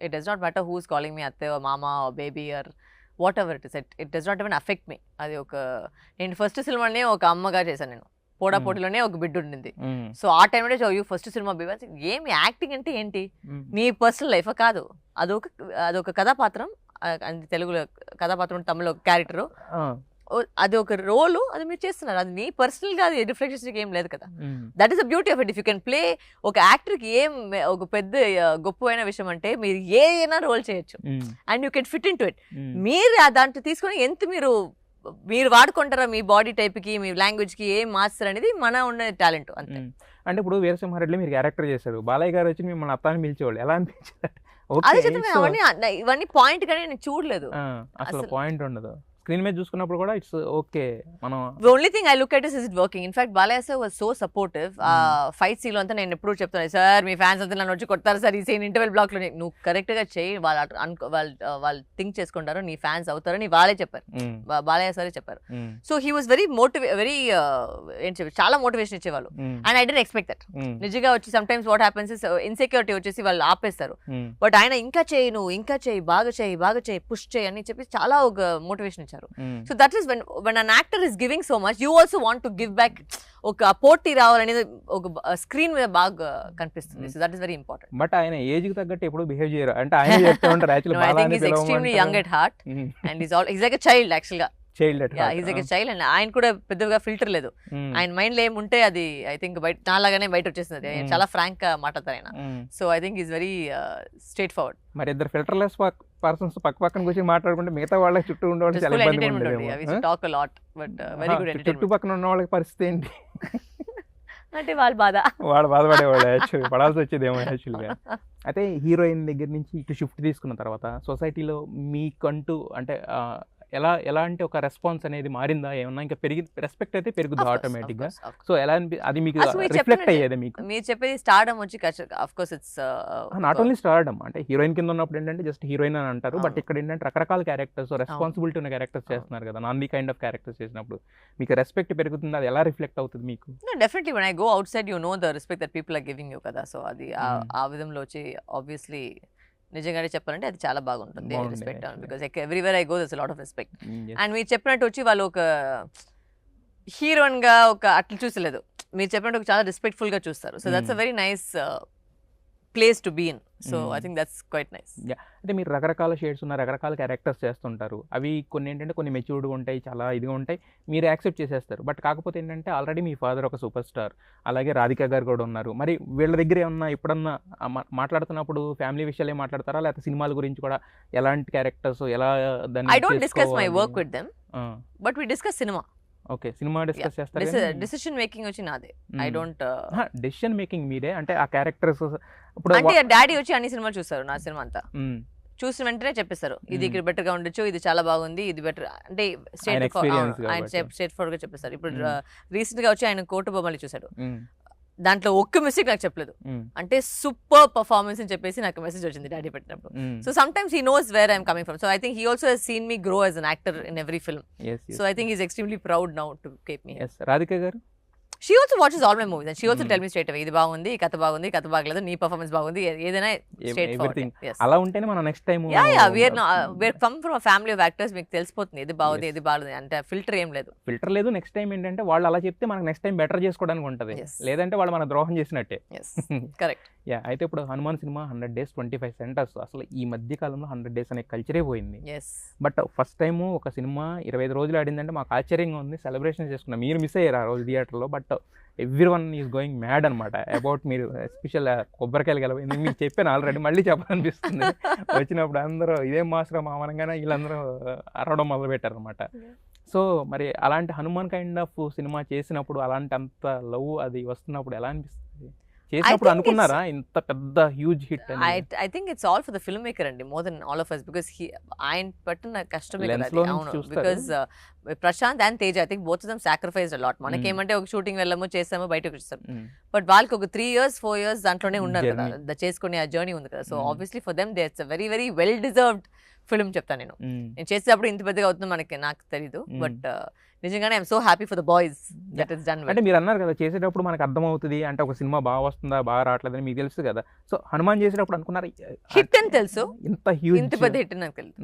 it does not matter who's calling me అత్తే మామ baby or whatever it is it does not even affect me. అది ఒక నేను ఫస్ట్ సినిమానే ఒక అమ్మగా చేశాను నేను, పోటాపోటీలోనే ఒక బిడ్డ ఉండింది. సో ఆ టైంలో ఫస్ట్ సినిమా బేబీ ఏమి యాక్టింగ్ అంటే ఏంటి, నీ పర్సనల్ లైఫ్ కాదు, అదొక కథాపాత్రం, తెలుగులో కథాపాత్రం, తమిళ క్యారెక్టర్, అది ఒక రోల్, అది మీరు చేస్తున్నారు, అది మీ పర్సనల్ గా అది రిఫ్లెక్షన్ ఏం లేదు కదా. That is the beauty of it. If you can play, ఒక యాక్టర్ కి ఏం ఒక పెద్ద గొప్పమైన విషయం అంటే మీరు ఏదైనా రోల్ చేయొచ్చు and you can fit in to it. మీరు దాంట్లో తీసుకొని ఎంత మీరు వాడుకుంటారా మీ బాడీ టైప్ కి, మీ లాంగ్వేజ్ కి ఏం మాస్టర్ అనేది మన ఉన్న టాలెంట్ అంతే. అంటే ఇప్పుడు వీరసింహారెడ్డి మీరు క్యారెక్టర్ చేశారు, బాలయ్య గారు వచ్చి మిమ్మల్ని అత్తాన్ని పిలిచేవాళ్ళు, ఎలా అనిపించారు? అదే చెప్తాను, ఇవన్నీ పాయింట్ కానీ నేను చూడలేదు, అసలు పాయింట్ ఉండదు. స్క్రీన్ మీద చూసుకున్నప్పుడు కూడా ఇట్స్ ఓకే. మనం only thing I look at is it working. In fact Balayya sir was so supportive. ఆ ఫైట్ సీన్ లో అంతా నేను ఎప్పుడు చెప్తాను, సార్ మీ ఫ్యాన్స్ అంతా నన్ను వచ్చి కొడతారు సార్ ఈ సీన్ ఇంటర్వెల్ బ్లాక్ లో, నువ్వు కరెక్ట్ గా చేయి, వాళ్ళు థింక్ చేసుకుంటారు నీ ఫ్యాన్స్ అవుతారని వాళ్ళే చెప్పారు, బాలయ్య సారే చెప్పారు. సో హీ వాజ్ వెరీ ఏం చెప్పారు, చాలా మోటివేషన్ ఇచ్చేవాళ్ళు. And I didn't expect that. నిజంగా వచ్చి some times what happens is insecurity వచ్చేసి వాళ్ళు ఆపేస్తారు, బట్ ఆయన ఇంకా చేయి, నువ్వు ఇంకా చేయి, బాగా చేయి, పుష్ చేయి అని చెప్పి చాలా ఒక మోటివేషన్ ఇచ్చారు. So that is when an actor is giving so much, you also want to give back. ఒక పోటీ రావాలనేది ఒక స్క్రీన్ మీద బాగా కనిపిస్తుంది. So that is very important. But ఆయన ఏజ్ కి తగ్గట్టు ఎప్పుడు బిహేవ్ చేయరు, అంటే ఆయన చెప్తూ ఉంటారు యాక్చువల్లీ బాలా అని పిలవమంటారు. Extremely young at heart and is like a child actual గా. చైల్డ్ ఆయన కూడా పెద్దగా ఫిల్టర్ లేదు, ఆయన మైండ్ లో ఏముంటే అది ఐ థింక్ నాలాగానే బయట వచ్చేస్తుంది. చాలా ఫ్రాంక్ గా మాట్లాడతారు ఆయన. So I think is very straight forward. మరి ఇద్దరు ఫిల్టర్లెస్ పర్సన్స్ పక్కన కూర్చొని మాట్లాడుకుంటే మిగతా వాళ్ళకి చుట్టూ ఉండేవాళ్ళు చాలా ఇబ్బందిగా ఉండేది. Talk a lot but very good entertainment. చుట్టుపక్కన ఉన్న వాళ్ళకి పరిస్థితి ఏంటి అంటే వాళ్ళు బాధపడేవాళ్ళు, యాక్చువల్లీ పడాల్సి వచ్చేదేమో యాక్చువల్గా. అయితే హీరోయిన్ దగ్గర నుంచి ఇటు షిఫ్ట్ తీసుకున్న తర్వాత సొసైటీలో మీకంటూ అంటే ఎలాంటి ఒక రెస్పాన్స్ అనేది మారిందా ఏమన్నా? ఇంకా రెస్పెక్ట్ అయితే పెరుగుతుంది ఆటోమేటిక్ గా. సో ఎలా అది మీకు రిఫ్లెక్ట్ అయ్యేది? మీకు మీరు చెప్పేది స్టార్డమ్ వచ్చి of course it's not only stardom, అంటే హీరోయిన్ కింద ఉన్నప్పుడు ఏంటంటే జస్ట్ హీరోయిన్ అని అంటారు, బట్ ఇక్కడ ఏంటంటే రకరకాల క్యారెక్టర్స్, రెస్పాన్సిబిలిటీ ఉన్న క్యారెక్టర్స్ చేస్తున్నారు కదా, non the kind of characters చేసినప్పుడు మీకు రెస్పెక్ట్ పెరుగుతుంది, అది ఎలా రిఫ్లెక్ట్ అవుతుంది మీకు? Definitely when I go outside you know the respect that people are giving you కదా. సో అది ఆ విధంలో వచ్చి ఆబ్వియస్లీ నిజంగానే చెప్పాలంటే అది చాలా బాగుంటుంది respect, because everywhere I go దర్స్ lot of respect. And మీరు చెప్పినట్టు వచ్చి వాళ్ళు ఒక హీరోయిన్ గా ఒక అట్లా చూసలేదు, మీరు చెప్పినట్టు చాలా రెస్పెక్ట్ఫుల్ గా చూస్తారు. So that's a very nice place to be in. So I think that's quite nice. అంటే మీరు రకరకాల షేడ్స్ ఉన్న రకరకాల క్యారెక్టర్స్ చేస్తుంటారు, అవి కొన్ని ఏంటంటే కొన్ని మెచ్యూర్డ్గా ఉంటాయి, చాలా ఇదిగా ఉంటాయి, మీరు యాక్సెప్ట్ చేసేస్తారు. బట్ కాకపోతే ఏంటంటే ఆల్రెడీ మీ ఫాదర్ ఒక సూపర్ స్టార్, అలాగే రాధిక గారు కూడా ఉన్నారు. మరి వీళ్ళ దగ్గర ఏమన్నా ఎప్పుడన్నా మాట్లాడుతున్నప్పుడు ఫ్యామిలీ విషయాలే మాట్లాడతారా, లేకపోతే సినిమాల గురించి కూడా ఎలాంటి క్యారెక్టర్స్ ఎలా దాన్ని? I don't discuss my work with them, but we discuss cinema. Okay, cinema discuss చేస్తారు. డెసిషన్ మేకింగ్ వచ్చి నాదే. ఐ డోంట్ డెసిషన్ మేకింగ్ మీరే, అంటే ఆ క్యారెక్టర్స్ ఇప్పుడు అంటే డాడీ వచ్చి అన్ని సినిమాలు చూస్తారు, నా సినిమా అంతా చూసిన వెంటనే చెప్పేస్తారు, ఇది ఇక్కడ బెటర్ గా ఉండొచ్చు, ఇది చాలా బాగుంది, ఇది బెటర్, అంటే స్ట్రేట్ ఫార్వర్డ్ గా చెప్పేస్తారు. ఇప్పుడు రీసెంట్ గా వచ్చి ఆయన కోటు బొమ్మలు చూసాడు, దాంట్లో ఒక్క మిస్టేక్ నాకు చెప్పలేదు, అంటే సూపర్ పర్ఫార్మెన్స్ అని చెప్పేసి నాకు మెసేజ్ వచ్చింది డాడీ పెట్టినప్పుడు. So some times he knows where I'm coming from. So I think he also has scene me grow as an actor in every film. So I think he is extremely proud now to keep me. Radhika గారు she also watches all my movies and she also tell me straight away ఇది బాగుంది, కథ బాగుంది, కథ బాగలేదు, నీ పర్ఫార్మెన్స్ బాగుంది, ఏదైనా స్ట్రేట్ ఫార్వర్డ్. అలా ఉంటేనే మనం next time we're come from a family of actors, మీకు తెలిసిపోతుంది ఇది బాగుంది ఇది బాగుంది, అంటే ఫిల్టర్ ఏం లేదు. ఫిల్టర్ లేదు. నెక్స్ట్ టైం ఏంటంటే వాళ్ళు అలా చెప్తే మనకు నెక్స్ట్ టైం బెటర్ చేసుకోవడానికి ఉంటుంది, లేదంటే వాళ్ళు మన ద్రోహం చేసినట్టే. కరెక్ట్. అయితే ఇప్పుడు హనుమాన్ సినిమా 100 days 25 centers, అసలు ఈ మధ్య కాలంలో 100 days అనే కల్చరే పోయింది. బట్ ఫస్ట్ టైము ఒక సినిమా 25 రోజులు ఆడిందంటే మాకు ఆశ్చర్యంగా ఉంది, సెలబ్రేషన్ చేసుకున్నాం. మీరు మిస్ అయ్యారు ఆ రోజు థియేటర్లో, but everyone is going mad అనమాట అబౌట్ మీరు ఎస్పెషల్ కొబ్బరికాయలు గెలవైంది. మీకు చెప్పాను ఆల్రెడీ, మళ్ళీ చెప్పాలనిపిస్తుంది. వచ్చినప్పుడు అందరూ ఇదేం మాస్టర్ మామనంగానే వీళ్ళందరూ అరవడం మొదలు పెట్టారు అనమాట. సో మరి అలాంటి హనుమాన్ కైండ్ ఆఫ్ సినిమా చేసినప్పుడు, అలాంటి అంత లవ్ అది వస్తున్నప్పుడు ఎలా అనిపిస్తుంది? చేసినప్పుడు అనుకున్నారా ఇంత పెద్ద huge hit? I think it's all for the filmmaker అండి, more than all of us, because ఆయన పట్టిన కష్టమే కదా. అవును, because Prashanth and Tej I think both of them sacrificed a lot. మనకేమంటే ఒక షూటింగ్ వెళ్ళాము, చేసాము, బయటకు వచ్చేసాం. బట్ వాళ్ళకి ఒక 3 years 4 years దాంట్లోనే ఉన్నారు కదా, చేసుకునే ఆ జర్నీ ఉంది కదా. So obviously for them they it's a very very well deserved film చెప్తాను నేను చేసేటప్పుడు ఇంత పెద్దగా అవుతుంది నాకు తెలీదు బట్ నిజంగానే I'm so happy for the boys that is done. అంటే మీరు అన్నారు కదా చేసేటప్పుడు మనకు అర్థమవుతుంది అంటే ఒక సినిమా బాగా వస్తుందా బాగా రావట్లేదని మీకు తెలుసు కదా. సో హనుమాన్ చేసేటప్పుడు అనుకున్నారు హిట్ అని తెలుసు, ఇంత హ్యూజ్ ఇంత పెద్ద హిట్ నాకు తెలుసు.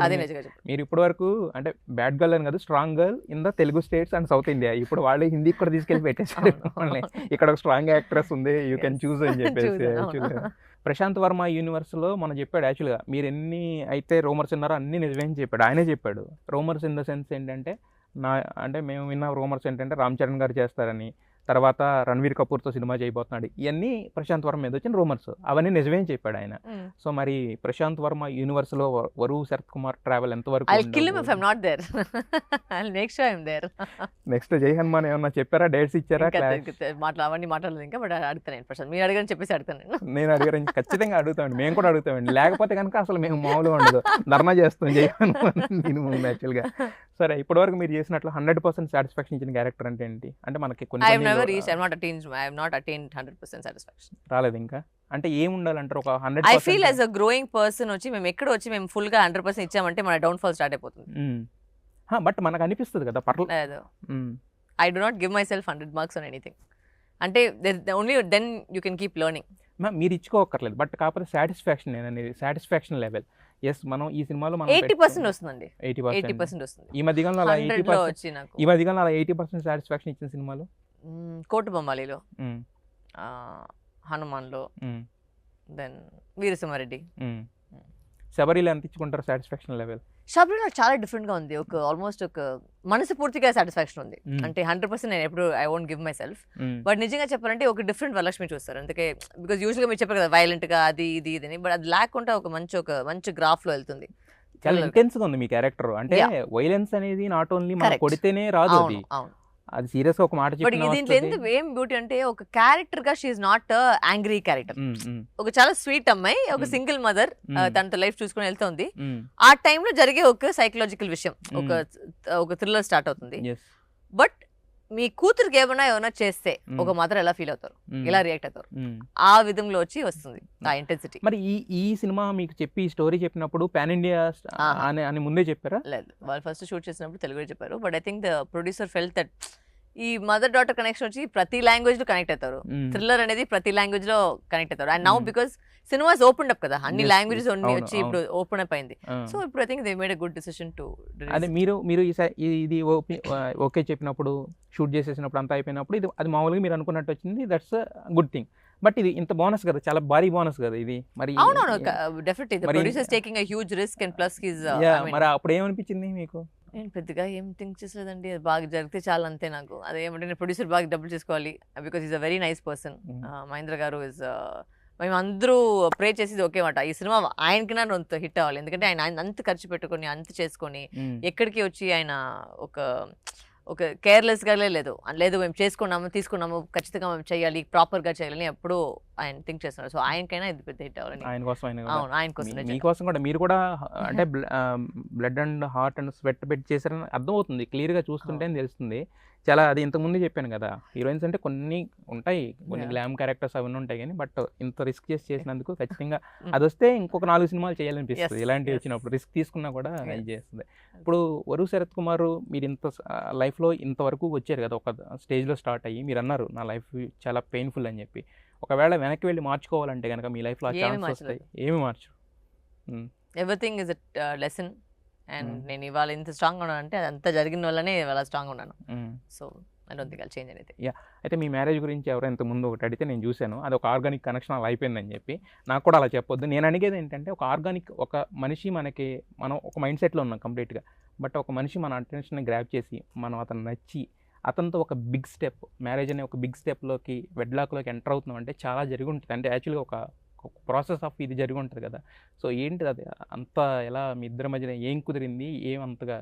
అదే నిజంగా మీరు ఇప్పటి వరకు అంటే బ్యాడ్ గర్ల్ అని కదా strong girl in the Telugu states and south India. ఇప్పుడు వాళ్ళు హిందీకి కూడా తీసుకెళ్లి పెట్టేశారు. ఇక్కడ ఒక స్ట్రాంగ్ యాక్ట్రెస్ ఉంది యూ కెన్ చూస్ అని చెప్పేసి. ప్రశాంత్ వర్మ యూనివర్స్ లో మనం చెప్పాడు యాక్చువల్గా మీరు ఎన్ని అయితే రూమర్స్ ఉన్నారో అన్ని నిజమే అని చెప్పాడు. ఆయనే చెప్పాడు రూమర్స్ ఇన్ ద సెన్స్ ఏంటంటే అంటే మేము విన్న రూమర్స్ ఏంటంటే రామ్ చరణ్ గారు చేస్తారని, తర్వాత రణ్వీర్ కపూర్తో సినిమా చేయబోతున్నాడు, ఇవన్నీ ప్రశాంత్ వర్మ మీద వచ్చిన రూమర్స్, అవన్నీ నిజమే అని చెప్పాడు ఆయన. సో మరి ప్రశాంత్ వర్మ యూనివర్స్ లో వరు శరత్ కుమార్ ట్రావెల్ ఎంతవరకు? నెక్స్ట్ జై హనుమాన్ ఏమన్నా చెప్పారా, డేట్స్ ఇచ్చారా? అవన్నీ మాట్లాడలేదు ఇంకా, బట్ అడుగుతాను ప్రశాంత్, మీరు అడగని చెప్పేసి అడుగుతాను. నేను అడిగాను, ఖచ్చితంగా అడుగుతామండి, మేము కూడా అడుగుతామండి. లేకపోతే కనుక అసలు మేము మామూలుగా ఉండదు, ధర్నా చేస్తాం జై హనుమాన్ దీని ముందు యాక్చువల్గా. సరే ఇప్పటివరకు మీరు చేసినట్లు 100% సాటిస్ఫాక్షన్ ఇచ్చిన క్యారెక్టర్ అంటే ఏంటి? అంటే మనకి రాలేదు ఇంకా, అంటే ఏం ఉండాలంటారు ఒక 100%? I feel as a growing person వచ్చి మేము ఎక్కడ వచ్చి మేము ఫుల్ గా 100% ఇచ్చామంటే మన డౌన్ ఫాల్ స్టార్ట్ అయిపోతుంది. బట్ మనకు అనిపిస్తుంది కదా పర్లేదు. I do not give myself 100 marks on anything. అంటే only then you can keep learning. మీరు ఇచ్చుకోకర్లేదు, బట్ కాకపోతే సాటిస్ఫాక్షన్ అనేది సాటిస్ఫాక్షన్ లెవెల్. ఎస్ మనం ఈ సినిమాలో 80% వస్తుందండి, 80% వస్తుంది. ఈ మధ్యకాలంలో అలా 80% సాటిస్ఫాక్షన్ ఇచ్చిన సినిమాలు కోటు బొమ్మాలిలో, హనుమాన్లో, దెన్ వీరసింహారెడ్డి. శబరిలో ఎంత ఇచ్చుకుంటారు సాటిస్ఫాక్షన్ లెవెల్? శబరిలో చాలా డిఫరెంట్ గా ఉంది, ఒక ఆల్మోస్ట్ ఒక మనసు పూర్తిగా సాటిస్ఫాక్షన్ ఉంది. అంటే 100% నేను ఎప్పుడు I won't give my self, but నిజంగా చెప్పాలంటే ఒక డిఫరెంట్ వరలక్ష్మి చూస్తారు. అందుకే బికాజ్ యూజువల్గా మీరు చెప్పారు కదా వైలెంట్ గా అది ఇది ఇది, బట్ అది లేకుండా ఒక మంచి గ్రాఫ్ లో వెళ్తుంది. చాలా ఇంటెన్స్ గా ఉంది మీ క్యారెక్టర్. అంటే వైలెన్స్ అనేది నాట్ ఓన్లీ మనం కొడితేనే రాదు, అది అది సీరియస్ గా ఒక మాట చెప్పినా. బట్ దీంట్లో ఎందుకు ఏం బ్యూటీ అంటే ఒక క్యారెక్టర్ గా she is not angry character. ఒక చాలా స్వీట్ అమ్మాయి, ఒక సింగిల్ మదర్, తనతో లైఫ్ చూసుకుని వెళ్తుంది. ఆ టైంలో జరిగే ఒక సైకలాజికల్ విషయం, ఒక థ్రిల్లర్ స్టార్ట్ అవుతుంది. బట్ మీ కూతురికి ఏమైనా చేస్తే ఒక మదర్ ఎలా ఫీల్ అవుతారు, ఎలా రియాక్ట్ అవుతారు, ఆ విధంలో వచ్చి వస్తుంది ఆ ఇంటెన్సిటీ. మరి ఈ సినిమా మీకు చెప్పి స్టోరీ చెప్పినప్పుడు పాన్ ఇండియా అని ముందే చెప్పారా? లేదు, వాళ్ళు ఫస్ట్ షూట్ చేసినప్పుడు తెలుగులో చెప్పారు. But I think the producer felt that ఈ మదర్ డాటర్ కనెక్షన్ వచ్చి ప్రతి లాంగ్వేజ్ లో కనెక్ట్ అవుతారు, థ్రిల్లర్ అనేది ప్రతి లాంగ్వేజ్ లో కనెక్ట్ అవుతారు. And now because cinemas open up కదా, అన్ని లాంగ్వేజెస్ వచ్చి ఇప్పుడు ఓపెన్ అప్ అయింది. సో ఇప్పుడు I think they made a good decision to. అదే మీరు ఇది ఓకే చెప్పినప్పుడు, షూట్ చేసేసినప్పుడు అంతా అయిపోయినప్పుడు ఇది అది మామూలుగా మీరు అనుకున్నట్టు వచ్చింది, దట్స్ గుడ్ థింగ్. బట్ ఇది ఇంత బోనస్ కదా, చాలా భారీ బోనస్ కదా ఇది. మరి అవునవును, definitely the producer is taking a huge risk and plus his. మరి అప్పుడు ఏమనిపించింది మీకు? నేను పెద్దగా ఏం థింక్ చేసేదండి, అది బాగా జరిగితే చాలా అంతే. నాకు అదేమంటే నేను ప్రొడ్యూసర్ బాగా డబ్బులు చేసుకోవాలి, because is a very nice person. Mahendra గారు ఇస్, మేము అందరూ ప్రే చేసేది ఒకే మాట, ఈ సినిమా ఆయనకినా అంత హిట్ అవ్వాలి. ఎందుకంటే ఆయన అంత ఖర్చు పెట్టుకొని అంత చేసుకొని ఎక్కడికి వచ్చి ఆయన ఒక కేర్లెస్గా లేదు, మేము తీసుకున్నాము ఖచ్చితంగా మేము చేయాలి, ప్రాపర్గా చేయాలని ఎప్పుడూ ఆయన థింక్ చేస్తున్నారు. సో ఆయనకైనా ఇది పెద్ద హిట్ అవ్వాలని. ఆయన కోసం మీకోసం కూడా మీరు కూడా అంటే blood and heart and sweat పెట్టి చేశారని అర్థమవుతుంది, క్లియర్గా చూస్తుంటే తెలుస్తుంది. చాలా అది ఇంతకుముందు చెప్పాను కదా, హీరోయిన్స్ అంటే కొన్ని ఉంటాయి, కొన్ని గ్లామ్ క్యారెక్టర్స్ అవన్నీ ఉంటాయి, కానీ బట్ ఇంత రిస్క్ చేసినందుకు ఖచ్చితంగా అది వస్తే ఇంకొక 4 సినిమాలు చేయాలనిపిస్తుంది. ఇలాంటివి వచ్చినప్పుడు రిస్క్ తీసుకున్నా కూడా ఇది చేస్తుంది. ఇప్పుడు వరు శరత్ కుమార్ మీరు ఇంత లైఫ్లో ఇంతవరకు వచ్చారు కదా, ఒక స్టేజ్లో స్టార్ట్ అయ్యి మీరు అన్నారు నా లైఫ్ చాలా పెయిన్ఫుల్ అని చెప్పి. ఒకవేళ వెనక్కి వెళ్ళి మార్చుకోవాలంటే కనుక మీ లైఫ్లో ఛాన్స్ వస్తాయి, ఏమి మార్చు? Everything is a lesson. And నేను ఇవాళ ఇంత స్ట్రాంగ్ ఉన్నానంటే అదంతా జరిగిన వల్లనే ఇవాళ స్ట్రాంగ్ ఉన్నాను. So I don't think I'll change anything. అయితే మీ మ్యారేజ్ గురించి ఎవరో ఇంత ముందు ఒకటి అడిగితే నేను చూశాను, అది ఒక ఆర్గానిక్ కనెక్షన్ అలా అయిపోయిందని చెప్పి. నాకు కూడా అలా చెప్పొద్దు. నేను అడిగేది ఏంటంటే ఒక ఆర్గానిక్, ఒక మనిషి మనం ఒక మైండ్ సెట్లో ఉన్నాం కంప్లీట్గా, బట్ ఒక మనిషి మన అటెన్షన్ని గ్రాప్ చేసి మనం అతను నచ్చి అతనితో ఒక బిగ్ స్టెప్, మ్యారేజ్ అనే ఒక బిగ్ స్టెప్లోకి, వెడ్లాక్లోకి ఎంటర్ అవుతున్నాం అంటే చాలా జరిగి ఉంటుంది. అంటే యాక్చువల్గా ఒక ప్రాసెస్ ఆఫ్ ఇది జరిగి ఉంటుంది కదా. సో ఏంటిది అది అంతా, ఎలా మీ ఇద్దరి మధ్యన ఏం కుదిరింది, ఏమంతగా?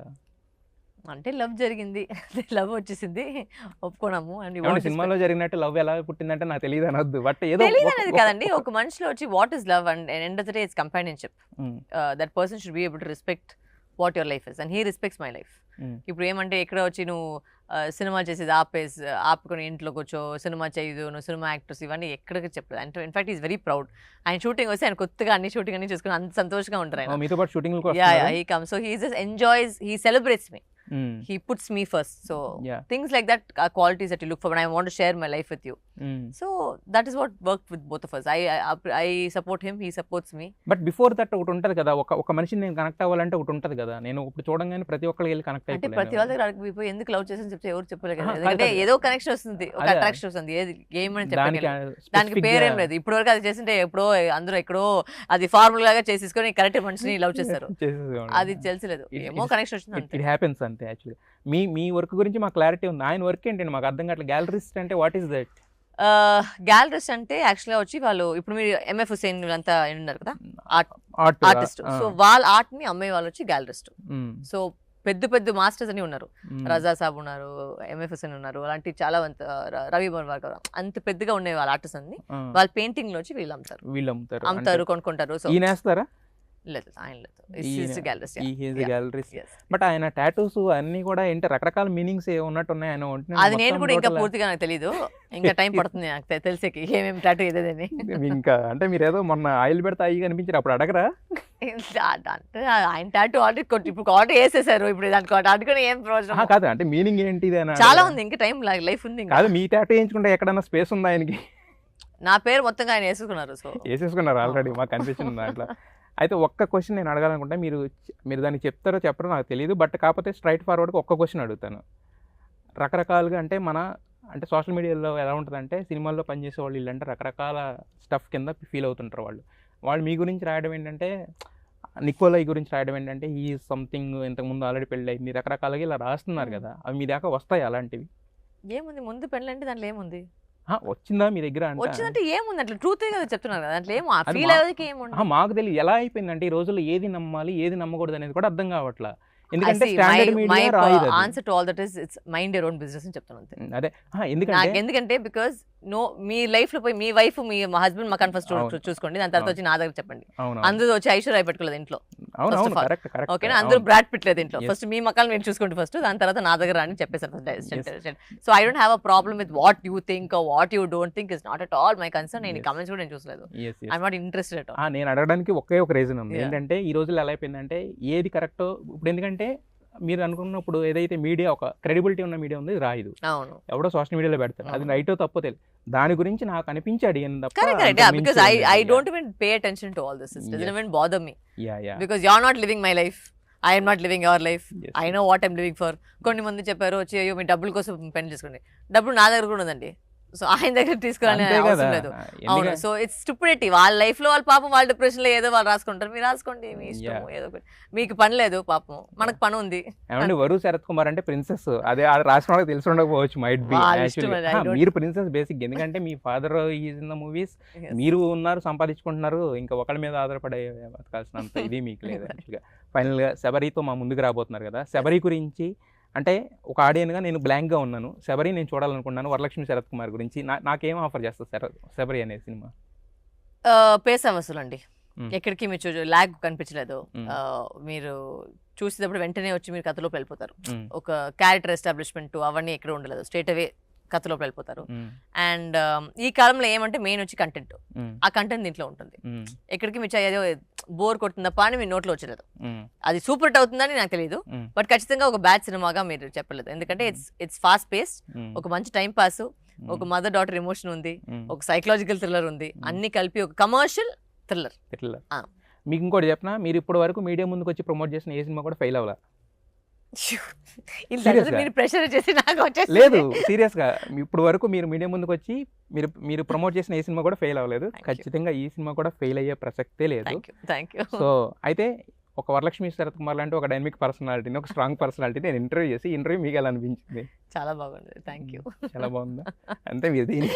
అంటే లవ్ జరిగింది, లవ్ వచ్చేసింది, ఒప్పుకున్నాము. సినిమాలో జరిగినట్టు లవ్ ఎలా పుట్టిందంటే నాకు తెలియదు అనొద్దు, బట్ ఏదో తెలియదు కదండి. ఒక మనిషిలో వచ్చి what is love and end of the day it's companionship. That person should be able to respect what your life is and he respects my life. ఇప్పుడు ఏమంటే ఎక్కడ వచ్చి నువ్వు సినిమా చేసేది ఆపుకొని ఇంట్లో కూర్చో సినిమా చేయదు, నువ్వు సినిమా యాక్టర్స్ ఇవన్నీ ఎక్కడికి చెప్పలేదు. అంటే ఇన్ఫాక్ట్ ఈస్ వెరీ ప్రౌడ్. ఆయన షూటింగ్ వస్తే ఆయన కొత్తగా అన్ని షూటింగ్ అన్ని చూసుకుని అంత సంతోషంగా ఉంటారు ఆయన. మీతో పాటు shooting he comes, so he just enjoys, he celebrates me. He puts me first. So things like that are qualities that you look for when I want to share my life with you. So that is what worked with both of us. I support him, he supports me. But before that ఒకటి ఉంటుంది కదా, ఒక మనిషిని నేను కనెక్ట్ అవ్వాలంటే ఒకటి ఉంటుంది కదా. నేను ఇప్పుడు చూడంగానే ప్రతి ఒక్కరికి వెళ్ళి కనెక్ట్ అంటే ప్రతి వాళ్ళ దగ్గర అడిగిపోయి ఎందుకు లవ్ చేసి చెప్తే ఎవరు చెప్పలేదు కదా. ఎందుకంటే ఏదో కనెక్షన్ వస్తుంది, ఒక అట్రాక్షన్ వస్తుంది, ఏది గేమ్ అని చెప్పగలను. దానికి పేరేం లేదు. ఇప్పుడు వరకు అది చేస్తుంటే ఎప్పుడో అందరూ ఎక్కడో అది ఫార్ములా లాగా చేసేసుకొని కరెక్ట్ మనిషిని లవ్ చేస్తారు. అది తెలియలేదు, ఏమో కనెక్షన్ వచ్చింది. ఇట్ హ్యాపెన్స్ అంతే. యాక్చువల్లీ మీ వర్క్ గురించి మాకు క్లారిటీ ఉంది. ఆయన వర్క్ ఏంటంటే మాకు అర్థం కావట్లేదు. గ్యాలరిస్ట్ అంటే వాట్ ఈస్ దట్? గ్యాలరిస్ట్ అంటే యాక్చువల్గా వచ్చి వాళ్ళు ఇప్పుడు మీరు ఎంఎఫ్ హుసేన్ వీళ్ళంతా ఉన్నారు కదా, ఆర్టిస్ట్. సో వాళ్ళ ఆర్ట్ ని అమ్మే వాళ్ళు వచ్చి గ్యాలరిస్ట్. సో పెద్ద పెద్ద మాస్టర్స్ అని ఉన్నారు, రజా సాబ్ ఉన్నారు, ఎంఎఫ్ హుసేన్ ఉన్నారు, అలాంటి చాలా రవి బర్వార్ అంత పెద్దగా ఉండే వాళ్ళ ఆర్టిస్ట్ అన్ని వాళ్ళ పెయింటింగ్ లో వచ్చి వీళ్ళు అమ్ముతారు కొనుక్కుంటారు. సో లేదు, ఆయన లేదు. బట్ ఆయన టాటూస్ అన్ని కూడా ఏంటి రకరకాల మీనింగ్స్ ఉన్నట్టు ఉన్నాయి. ఆయన అది నేను కూడా ఇంకా పూర్తిగా నాకు తెలీదు, ఇంకా టైం పడుతుంది నాకు తెలిసేకి ఏమేమి టాటూ ఏదేదని. ఇంకా అంటే మీరు ఏదో మొన్న ఆయిల్ పెడితే అయ్యి కనిపించారు, అప్పుడు అడగరా? అంటే ఆయన టాటూ ఆల్రెడీ ఇప్పుడు ఆర్డర్ వేసేసారు, ఇప్పుడు దానికి ఆడుకుని ఏం ప్రయోజనం కాదు. అంటే మీనింగ్ ఏంటి? చాలా ఉంది, ఇంకా టైం లైఫ్ ఉంది. కాదు, మీ టాటూ వేయించుకుంటే ఎక్కడైనా స్పేస్ ఉందా ఆయనకి? నా పేరు మొత్తంగా ఆయన వేసుకున్నారు. సో వేసేసుకున్నారు ఆల్రెడీ, మాకు కనిపించింది దాంట్లో. అయితే ఒక్క క్వశ్చన్ నేను అడగాలనుకుంటే మీరు దాన్ని చెప్తారో చెప్పరో నాకు తెలియదు. బట్ కాకపోతే స్ట్రైట్ ఫార్వర్డ్గా ఒక్క క్వశ్చన్ అడుగుతాను. రకరకాలుగా అంటే అంటే సోషల్ మీడియాలో ఎలా ఉంటుందంటే సినిమాల్లో పనిచేసే వాళ్ళు వీళ్ళంటే రకరకాల స్టఫ్ కింద ఫీల్ అవుతుంటారు వాళ్ళు మీ గురించి రాయడం ఏంటంటే, నికోలై గురించి రాయడం ఏంటంటే ఈ సంథింగ్ ఇంతకుముందు ఆల్రెడీ పెళ్ళి అయింది, రకరకాలుగా ఇలా రాస్తున్నారు కదా. అవి మీ దాకా వస్తాయి అలాంటివి? ఏముంది ముందు పెళ్ళి అంటే దాంట్లో ఏముంది? వచ్చిందా మీ దగ్గర? వచ్చిందంటే ఏముంది అట్లా ట్రూత్ కదా చెప్తున్నారు కదా, అట్లా ఏమో ఫీల్ అయ్యేది ఏముంది. మాకు తెలియదు ఎలా అయిపోయిందంటే ఈ రోజుల్లో ఏది నమ్మాలి ఏది నమ్మకూడదు అనేది కూడా అర్థం కావట్లా. ఎందుకంటే స్టాండర్డ్ మీడియా రాయదు. Answer to all that is it's mind your own business అని చెప్తాను అంతే. అదే ఎందుకంటే బికాజ్ మీ లైఫ్ లో పోయి మీ వైఫ్ మీ హస్బెండ్ మకాన్ ఫస్ట్ చూసుకోండి, దాని తర్వాత వచ్చి నా దగ్గర చెప్పండి. అందరూ వచ్చి ఐశ్వర్య పెట్టుకోలేదు ఇంట్లో, ఓకేనా? అందరూ బ్రాడ్ పెట్టలేదు ఇంట్లో. ఫస్ట్ మీ మకాన్ మీరు చూసుకోండి ఫస్ట్, దాని తర్వాత నా దగ్గర అని చెప్పేసారు. So I don't have a problem with what you think or what you don't think is not at all my concern. నేను కమెంట్స్ కూడా నేను చూసలేదు, I'm not interested at all. నేను అడగడానికి ఒకే ఒక రీజన్ ఉంది ఏంటంటే ఈ రోజుల్లో ఎలా అయిపోయిందంటే ఏది కరెక్టో ఇప్పుడు, ఎందుకంటే మీరు అనుకున్నప్పుడు ఏదైతే మీడియా ఒక క్రెడిబిలిటీ ఉన్న మీడియా ఉంది రాయదు, ఎవడో సోషల్ మీడియాలో పెడతారు, అది రైటో తప్పో తెలియదు. దాని గురించి నాకు అనిపించి అడిగాను తప్ప. Because I don't even pay attention to all this. It doesn't even bother me. Because you're not living my life, I am not living your life. I know what I'm living for. కొన్ని మంది చెప్పారు వచ్చి అయ్యో మీ డబ్బుల కోసం పెళ్లి చేసుకోండి, డబ్బులు నా దగ్గర కూడా ఉందండి, సో ఆయన దగ్గర తీసుకోవాలని అవసరం లేదు. అవును, సో ఇట్స్ స్టూపిడిటీ. వాళ్ళ లైఫ్ లో వాళ్ళ పాపం వాళ్ళ డిప్రెషన్ లో ఏదో వాళ్ళు రాసుకుంటారు, మీరు రాసుకోండి మీ ఇష్టం, ఏదో ఒకటి. మీకు పని లేదు పాపం, మనకు పని ఉంది. వరు శరత్ కుమార్ అంటే ప్రిన్సెస్, అదే రాసిన వాళ్ళకి తెలిసి ఉండకపోవచ్చు, మైట్ బి. మీరు ప్రిన్సెస్ బేసిక్, ఎందుకంటే మీ father is in the movies, మీరు ఉన్నారు సంపాదించుకుంటున్నారు, ఇంకా ఒకళ్ళ మీద ఆధారపడే బతకాల్సినంత ఇది మీకు లేదు. యాక్చువల్గా ఫైనల్ గా శబరితో మా ముందుకు రాబోతున్నారు కదా, శబరి గురించి అంటే ఒక ఆడియన్గా నేను బ్లాంక్గా ఉన్నాను. శబరి నేను చూడాలనుకున్నాను. వరలక్ష్మి శరత్ కుమార్ గురించి నాకేం ఆఫర్ చేస్తారు శబరి అనే సినిమా? పేసా వసూలు అండి, ఎక్కడికి మీరు ల్యాగ్ కనిపించలేదు. మీరు చూసేటప్పుడు వెంటనే వచ్చి మీరు కథలోకి వెళ్ళిపోతారు. ఒక క్యారెక్టర్ ఎస్టాబ్లిష్మెంట్ అవన్నీ ఎక్కడ ఉండలేదు, స్ట్రేట్ అవే కథలోకి వెళ్ళిపోతారు. అండ్ ఈ కాలంలో ఏమంటే మెయిన్ వచ్చి కంటెంట్, ఆ కంటెంట్ దీంట్లో ఉంటుంది. ఎక్కడికి మీరు ఏదో బోర్ కొడుతుందా అని మీ నోట్లో వచ్చలేదు. అది సూపర్ హిట్ అవుతుందని నాకు తెలియదు, బట్ ఖచ్చితంగా ఒక బ్యాచ్ సినిమాగా మీరు చెప్పలేదు. ఎందుకంటే ఇట్స్ ఫాస్ట్ పేస్డ్, ఒక మంచి టైం పాస్, ఒక మదర్ డాటర్ ఎమోషన్ ఉంది, ఒక సైకలాజికల్ థ్రిల్లర్ ఉంది, అన్ని కలిపి ఒక కమర్షియల్ థ్రిల్లర్. మీకు ఇంకోటి చెప్పిన, మీరు ఇప్పటి వరకు మీడియా ముందుకు వచ్చి ప్రమోట్ చేసిన ఏ సినిమా కూడా ఫెయిల్ అవ్వాల? లేదు, సీరియస్ గా ఇప్పుడు వరకు మీరు మీడియా ముందుకు వచ్చి మీరు ప్రమోట్ చేసిన ఏ సినిమా కూడా ఫెయిల్ అవ్వలేదు. ఖచ్చితంగా ఈ సినిమా కూడా ఫెయిల్ అయ్యే ప్రసక్తే లేదు. సో అయితే ఒక వరలక్ష్మి శరత్ కుమార్ లాంటి ఒక డైనమిక్ పర్సనాలిటీని, ఒక స్ట్రాంగ్ పర్సనాలిటీ నేను ఇంటర్వ్యూ చేసి ఇంటర్వ్యూ మీకు ఎలా అనిపించింది? చాలా బాగుంది. Thank you. చాలా బాగుందా? అంతే మీరు దీని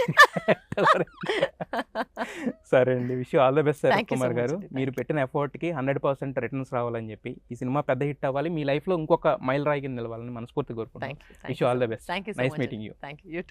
సరే అండి, wish you all the best Sarath Kumar గారు. మీరు పెట్టిన ఎఫర్ట్కి 100% రిటర్న్స్ రావాలని చెప్పి, ఈ సినిమా పెద్ద హిట్ అవ్వాలి, మీ లైఫ్లో ఇంకొక మైల్ రాయి కింద నిలవాలని మనస్ఫూర్తి కోరుకుంటున్నాను. Wish you all the best. Nice meeting you. Thank you.